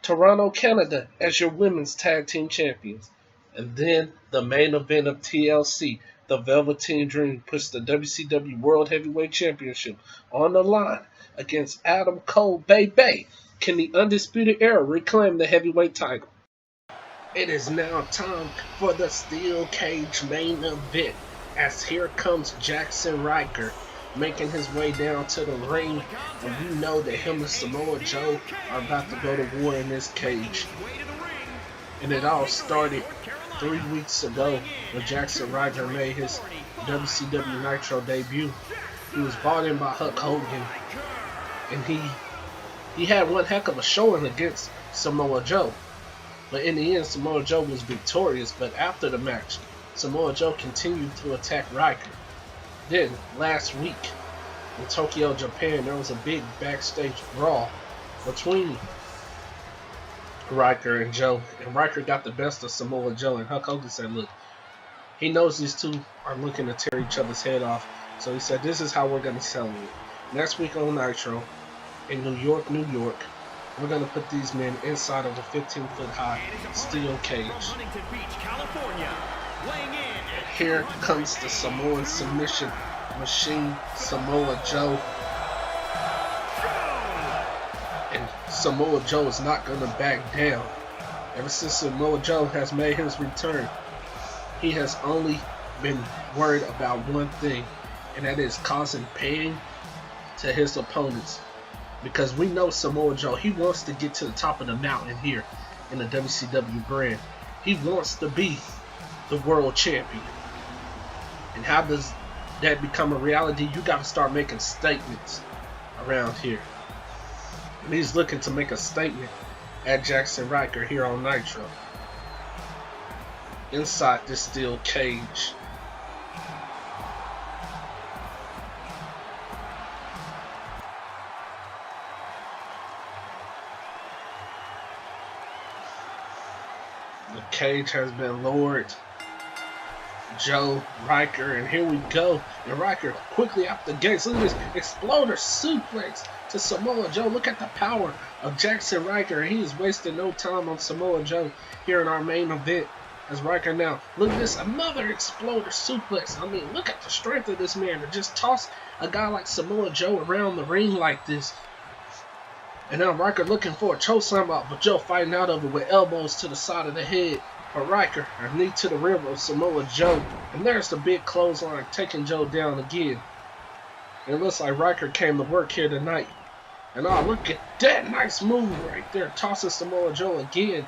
Toronto, Canada as your women's tag team champions? And then the main event of TLC, the Velveteen Dream puts the WCW World Heavyweight Championship on the line against Adam Cole, baby. Can the Undisputed Era reclaim the heavyweight title? It is now time for the Steel Cage main event, as here comes Jaxson Ryker making his way down to the ring, and we know that him and Samoa Joe are about to go to war in this cage. And it all started 3 weeks ago when Jaxson Ryker made his WCW Nitro debut. He was brought in by Hulk Hogan, and he had one heck of a showing against Samoa Joe. But in the end, Samoa Joe was victorious. But after the match, Samoa Joe continued to attack Ryker. Then, last week, in Tokyo, Japan, there was a big backstage brawl between Ryker and Joe. And Ryker got the best of Samoa Joe. And Hulk Hogan said, look, he knows these two are looking to tear each other's head off. So he said, this is how we're going to settle it. Next week on Nitro, in New York, we're going to put these men inside of a 15-foot high steel cage. Here comes the Samoan submission machine, Samoa Joe. And Samoa Joe is not going to back down. Ever since Samoa Joe has made his return, he has only been worried about one thing, and that is causing pain to his opponents. Because we know Samoa Joe, he wants to get to the top of the mountain here in the WCW brand. He wants to be the world champion. And how does that become a reality? You got to start making statements around here. And he's looking to make a statement at Jaxson Ryker here on Nitro. Inside this steel cage. The cage has been lowered. Joe, Ryker, and here we go. And Ryker quickly out the gates. Look at this exploder suplex to Samoa Joe. Look at the power of Jaxson Ryker. He is wasting no time on Samoa Joe here in our main event. As Ryker now, look at this, another exploder suplex. I mean, look at the strength of this man to just toss a guy like Samoa Joe around the ring like this. And now Ryker looking for a chokeslam out, but Joe fighting out of it with elbows to the side of the head. But Ryker, a knee to the rib of Samoa Joe. And there's the big clothesline taking Joe down again. And it looks like Ryker came to work here tonight. And oh, look at that nice move right there. Tossing Samoa Joe again.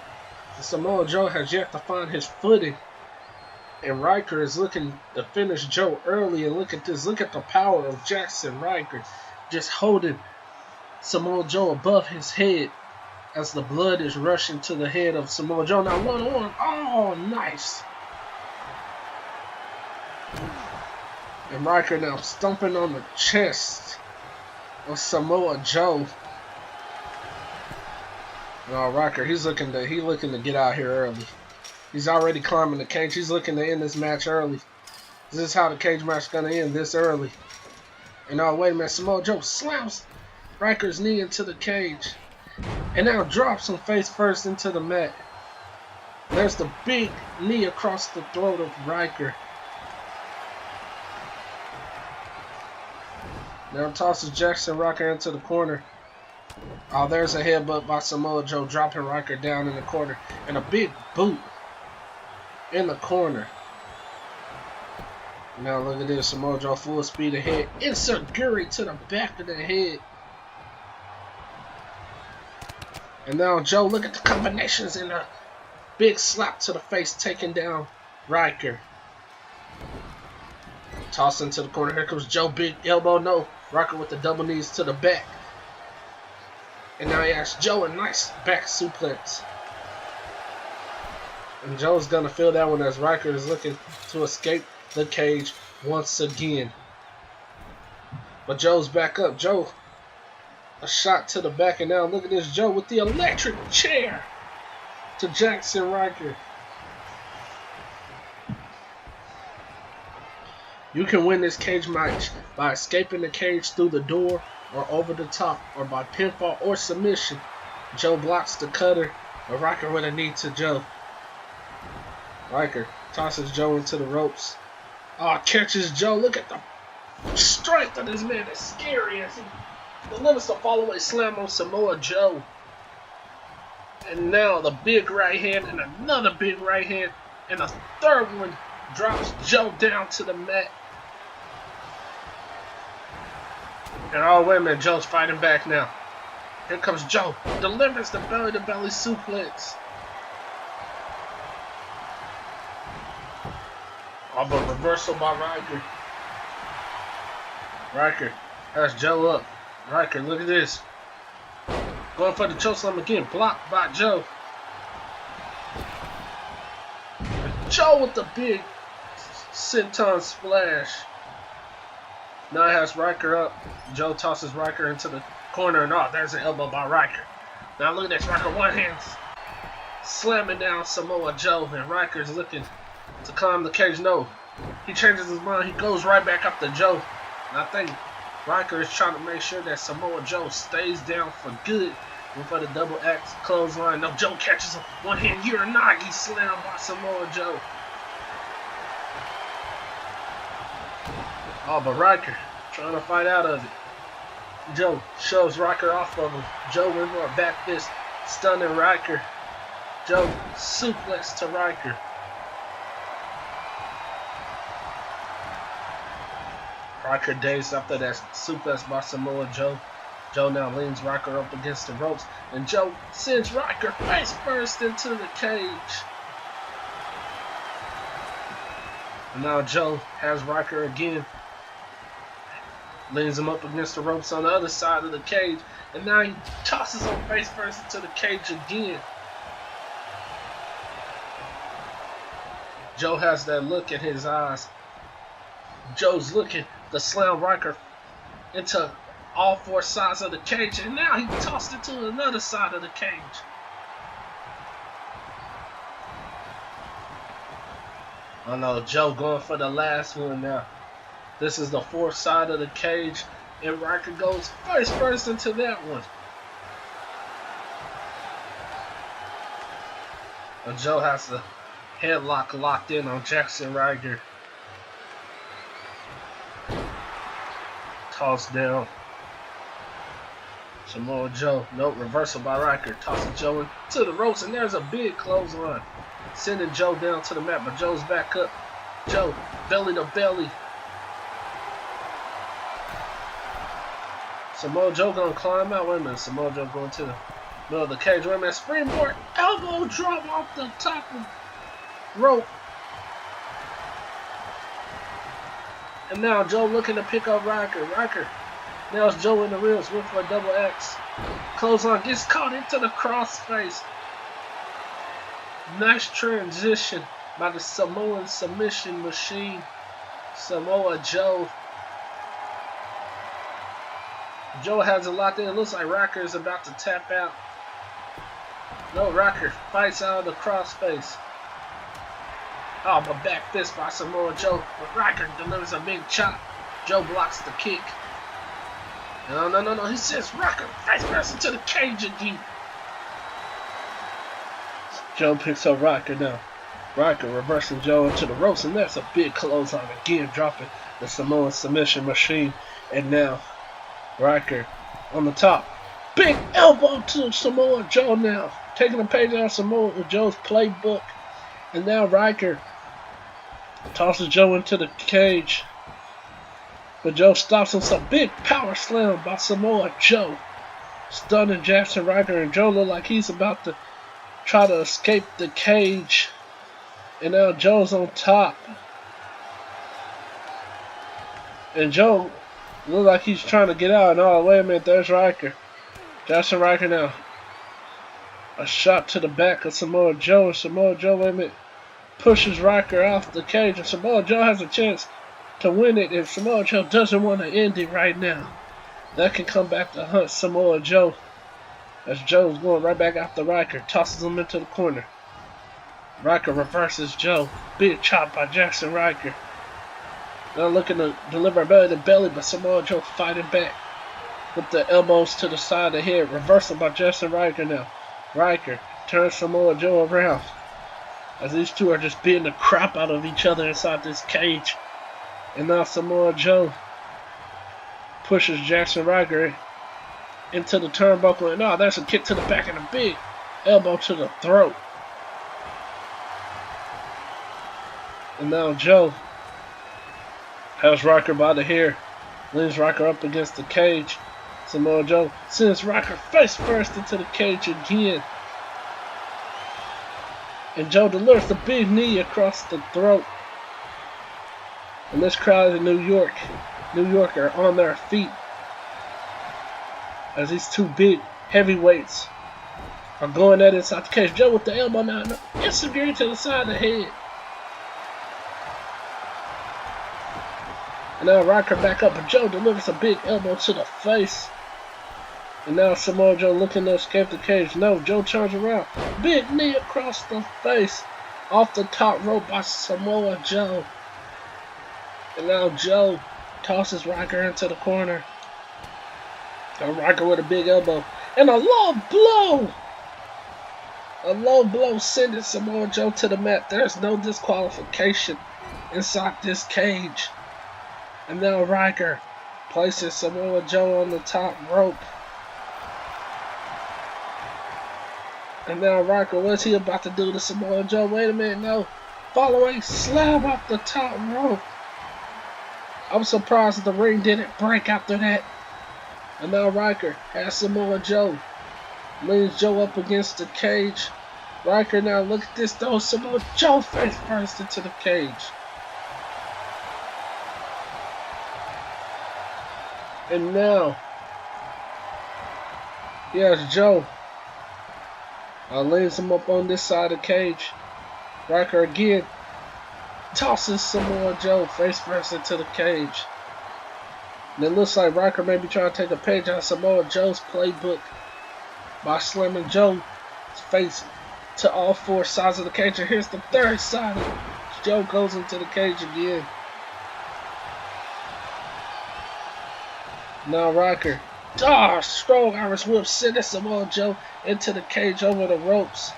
And Samoa Joe has yet to find his footing. And Ryker is looking to finish Joe early. And look at this. Look at the power of Jaxson Ryker. Just holding Samoa Joe above his head as the blood is rushing to the head of Samoa Joe. Now one arm. Oh, nice. And Ryker now stomping on the chest of Samoa Joe. Oh, Ryker, he's looking to get out here early. He's already climbing the cage. He's looking to end this match early. This is how the cage match is going to end, this early. And oh, wait a minute. Samoa Joe slams Ryker's knee into the cage. And now drops him face first into the mat. There's the big knee across the throat of Ryker. Now tosses Jaxson Ryker into the corner. Oh, there's a headbutt by Samoa Joe, dropping Ryker down in the corner. And a big boot in the corner. Now look at this, Samoa Joe full speed ahead. Enziguri to the back of the head. And now Joe, look at the combinations and a big slap to the face, taking down Ryker. Toss into the corner. Here comes Joe, big elbow, no. Ryker with the double knees to the back. And now he has Joe a nice back suplex. And Joe's gonna feel that one as Ryker is looking to escape the cage once again. But Joe's back up. Joe, a shot to the back, and now look at this. Joe with the electric chair to Jaxson Ryker. You can win this cage match by escaping the cage through the door or over the top, or by pinfall or submission. Joe blocks the cutter, but Ryker with a knee to Joe. Ryker tosses Joe into the ropes. Oh, catches Joe. Look at the strength of this man. It's scary as he delivers the fallaway slam on Samoa Joe. And now the big right hand and another big right hand. And a third one drops Joe down to the mat. And oh, wait a minute. Joe's fighting back now. Here comes Joe. Delivers the belly-to-belly suplex. Oh, but reversal by Ryker. Ryker has Joe up. Ryker, look at this. Going for the chokeslam again. Blocked by Joe. Joe with the big senton splash. Now he has Ryker up. Joe tosses Ryker into the corner. And oh, there's an elbow by Ryker. Now look at this. Ryker one hand slamming down Samoa Joe. And Ryker's looking to climb the cage. No. He changes his mind. He goes right back up to Joe. And I think Ryker is trying to make sure that Samoa Joe stays down for good. And for the double axe clothesline. No, Joe catches a one-hand Uranagi slam by Samoa Joe. Oh, but Ryker trying to fight out of it. Joe shoves Ryker off of him. Joe with a back fist, stunning Ryker. Joe suplex to Ryker. Ryker dazed after that suplex by Samoa Joe. Joe now leans Ryker up against the ropes, and Joe sends Ryker face first into the cage. And now Joe has Ryker again. Leans him up against the ropes on the other side of the cage, and now he tosses him face first into the cage again. Joe has that look in his eyes. Joe's looking to slam Ryker into all four sides of the cage, and now he tossed it to another side of the cage. Oh no, Joe going for the last one now. This is the fourth side of the cage, and Ryker goes face first into that one. And Joe has the headlock locked in on Jaxson Ryker. Tossed down. Samoa Joe, nope, reversal by Ryker. Tosses Joe into the ropes, and there's a big clothesline. Sending Joe down to the mat, but Joe's back up. Joe, belly to belly. Samoa Joe gonna climb out. Wait a minute, Samoa Joe going to the middle of the cage. Wait a minute, springboard elbow drop off the top of rope. And now Joe looking to pick up Ryker. Ryker nails Joe in the ribs with a double X. Clothesline gets caught into the crossface. Nice transition by the Samoan submission machine, Samoa Joe. Joe has it locked in. It looks like Ryker is about to tap out. No, Ryker fights out of the crossface. Oh, but back fist by Samoa Joe. But Ryker delivers a big chop. Joe blocks the kick. No. He sends Ryker face first into the cage again. Joe picks up Ryker now. Ryker reversing Joe into the ropes, and that's a big clothesline again, dropping the Samoan submission machine. And now Ryker on the top. Big elbow to Samoa Joe now. Taking a page out of Samoa Joe's playbook. And now Ryker tosses Joe into the cage. But Joe stops him. Some big power slam by Samoa Joe. Stunning Jaxson Ryker. And Joe look like he's about to try to escape the cage. And now Joe's on top. And Joe look like he's trying to get out. And oh, wait a minute, there's Ryker. Jaxson Ryker now. A shot to the back of Samoa Joe. And Samoa Joe, wait a minute, pushes Ryker off the cage. And Samoa Joe has a chance to win it if Samoa Joe doesn't want to end it right now. That can come back to hunt Samoa Joe. As Joe's going right back after Ryker, tosses him into the corner. Ryker reverses Joe. Big chop by Jaxson Ryker. Now looking to deliver belly to belly, but Samoa Joe fighting back with the elbows to the side of the head. Reversal by Jaxson Ryker now. Ryker turns Samoa Joe around as these two are just beating the crap out of each other inside this cage. And now Samoa Joe pushes Jaxson Ryker into the turnbuckle. And now that's a kick to the back and a big elbow to the throat. And now Joe has Ryker by the hair, leans Ryker up against the cage. Samoa Joe sends Ryker face first into the cage again. And Joe delivers the big knee across the throat. And this crowd in New York are on their feet as these two big heavyweights are going at it inside the cage. Joe with the elbow now, insecurity to the side of the head. And now Ryker back up, but Joe delivers a big elbow to the face. And now Samoa Joe looking to escape the cage. No, Joe turns around. Big knee across the face. Off the top rope by Samoa Joe. And now Joe tosses Ryker into the corner. And Ryker with a big elbow. And a low blow. A low blow sending Samoa Joe to the mat. There's no disqualification inside this cage. And now Ryker places Samoa Joe on the top rope. And now Ryker, what's he about to do to Samoa Joe? Wait a minute, no. Following slam off the top rope. I'm surprised the ring didn't break after that. And now Ryker has Samoa Joe. Leans Joe up against the cage. Ryker now, look at this though. Samoa Joe face first into the cage. And now, here's Joe. Leans him up on this side of the cage. Ryker again tosses Samoa Joe face first into the cage. And it looks like Ryker may be trying to take a page out of Samoa Joe's playbook by slamming Joe's face to all four sides of the cage. And here's the third side. Joe goes into the cage again. Now Ryker, strong Irish whip, sending Samoa Joe into the cage over the ropes.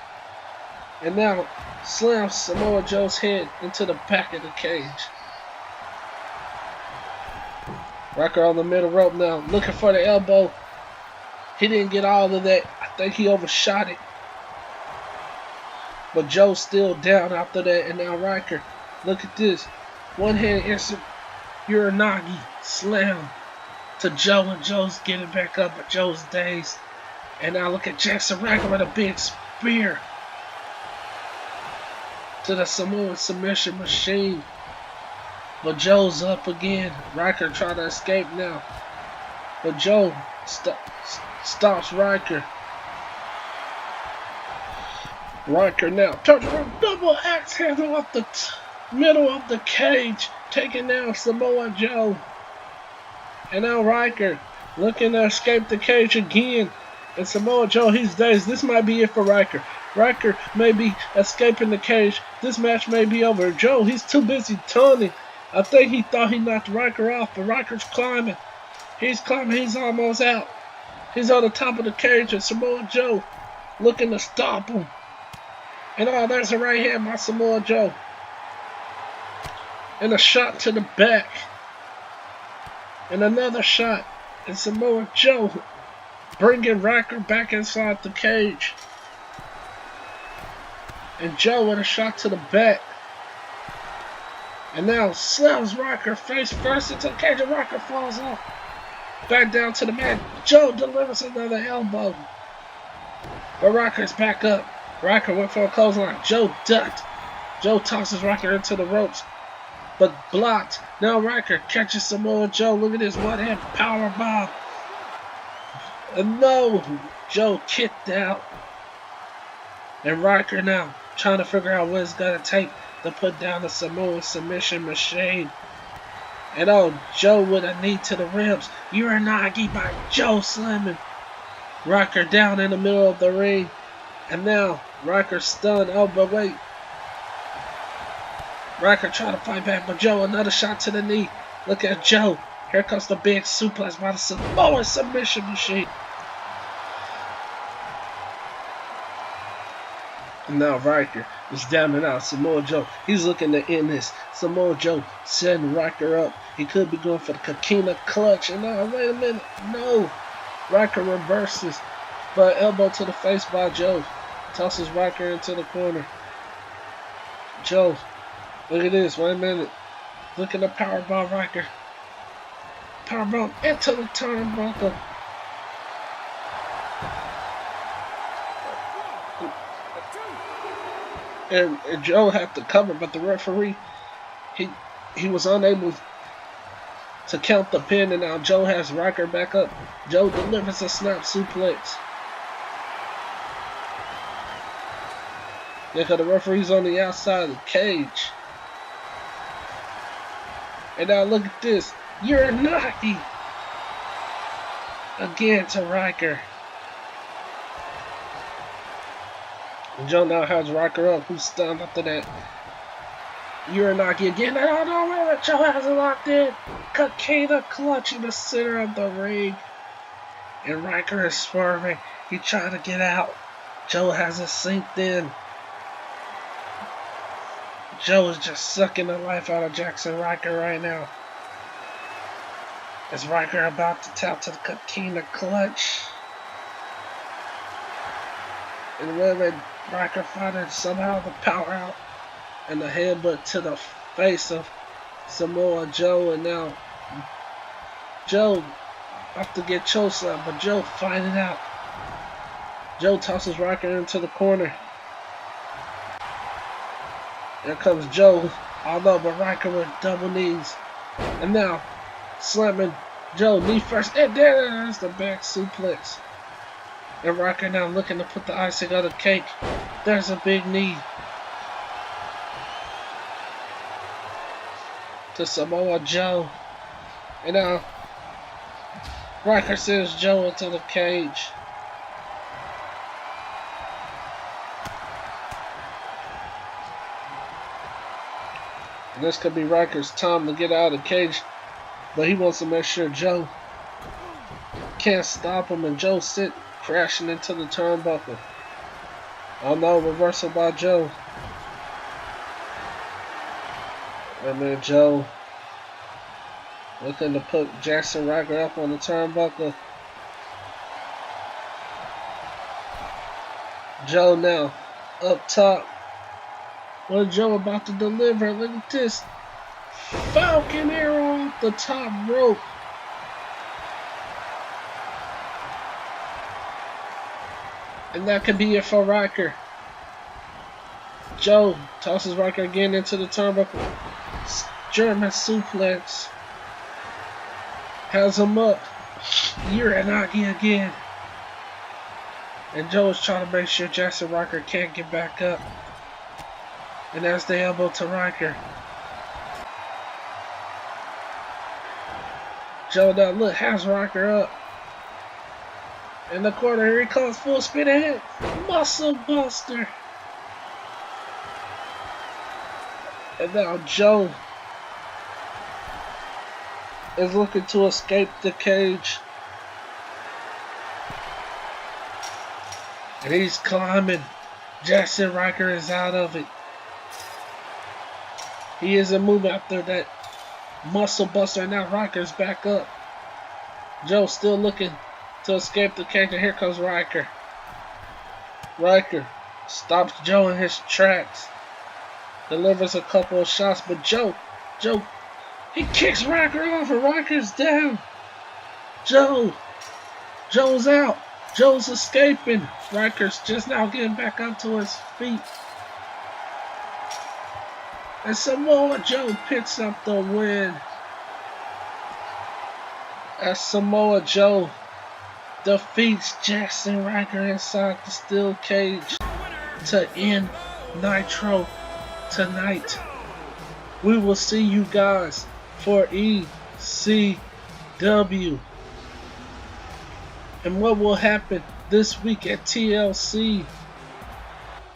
And now slams Samoa Joe's head into the back of the cage. Ryker on the middle rope now, looking for the elbow. He didn't get all of that. I think he overshot it. But Joe's still down after that. And now Ryker, look at this. One hand instant Uranagi slam to Joe, and Joe's getting back up, but Joe's dazed. And now look at Jaxson Ryker with a big spear to the Samoan submission machine. But Joe's up again. Ryker trying to escape now. But Joe stops Ryker. Ryker now turns around, double axe handle off the middle of the cage, taking down Samoa Joe. And now Ryker looking to escape the cage again. And Samoa Joe, he's dazed. This might be it for Ryker. Ryker may be escaping the cage. This match may be over. Joe, he's too busy taunting. I think he thought he knocked Ryker off, but Ryker's climbing. He's climbing. He's almost out. He's on the top of the cage, and Samoa Joe looking to stop him. And there's a right hand by Samoa Joe. And a shot to the back. And another shot. And Samoa Joe bringing Ryker back inside the cage. And Joe with a shot to the back. And now slams Ryker face first into the cage, and Ryker falls off. Back down to the mat. Joe delivers another elbow. But Ryker's back up. Ryker went for a clothesline. Joe ducked. Joe tosses Ryker into the ropes, but blocked. Now Ryker catches Samoa Joe. Look at this one-hand power bomb. And no, Joe kicked out. And Ryker now trying to figure out what it's going to take to put down the Samoan submission machine. And oh, Joe with a knee to the ribs. Uranagi by Joe slamming Ryker down in the middle of the ring. And now Ryker stunned. Oh, but wait. Ryker trying to fight back, but Joe another shot to the knee. Look at Joe. Here comes the big suplex by the Samoa submission machine. And now Ryker is down and out. Samoa Joe, he's looking to end this. Samoa Joe setting Ryker up. He could be going for the Kakina clutch. And now, wait a minute. No. Ryker reverses. But elbow to the face by Joe. Tosses Ryker into the corner. Joe, look at this. Wait a minute. Look at the powerbomb Ryker. Powerbomb into the turnbuckle. And Joe had to cover, but the referee, he was unable to count the pin, and now Joe has Ryker back up. Joe delivers a snap suplex. Yeah, because the referee's on the outside of the cage. And now look at this. Uranagi again to Ryker. And Joe now has Ryker up, who's stunned after that. Uranagi again. Oh no, Joe has it locked in. Kakina clutch in the center of the ring. And Ryker is swerving. He trying to get out. Joe has it synced in. Joe is just sucking the life out of Jaxson Ryker right now. Is Ryker about to tap to the Kakina clutch? And when Ryker fighting somehow the power out and the headbutt to the face of Samoa Joe, and now Joe about to get chokeslammed, but Joe fighting out. Joe tosses Ryker into the corner. Here comes Joe, although but Ryker with double knees. And now slamming Joe knee first, and there's the back suplex. And Ryker now looking to put the icing on the cake. There's a big knee to Samoa Joe. And now Ryker sends Joe into the cage. And this could be Ryker's time to get out of the cage. But he wants to make sure Joe can't stop him. And Joe sit crashing into the turnbuckle. Oh no, reversal by Joe. And then Joe looking to put Jaxson Ryker up on the turnbuckle. Joe now up top. What Joe about to deliver? Look at this. Falcon arrow off the top rope. And that could be it for Ryker. Joe tosses Ryker again into the turnbuckle. German suplex. Has him up. Uranagi again. And Joe is trying to make sure Jaxson Ryker can't get back up. And that's the elbow to Ryker. Joe now look, has Ryker up. In the corner, here he comes, full speed ahead. Muscle Buster. And now Joe is looking to escape the cage. And he's climbing. Jaxson Ryker is out of it. He isn't moving after that muscle buster. And now Ryker's back up. Joe still looking to escape the cage. And here comes Ryker. Ryker stops Joe in his tracks. Delivers a couple of shots. But Joe, he kicks Ryker off and Ryker's down. Joe's out. Joe's escaping. Ryker's just now getting back up to his feet. And Samoa Joe picks up the win. As Samoa Joe defeats Jaxson Ryker inside the steel cage to end Nitro tonight. We will see you guys for ECW. And what will happen this week at TLC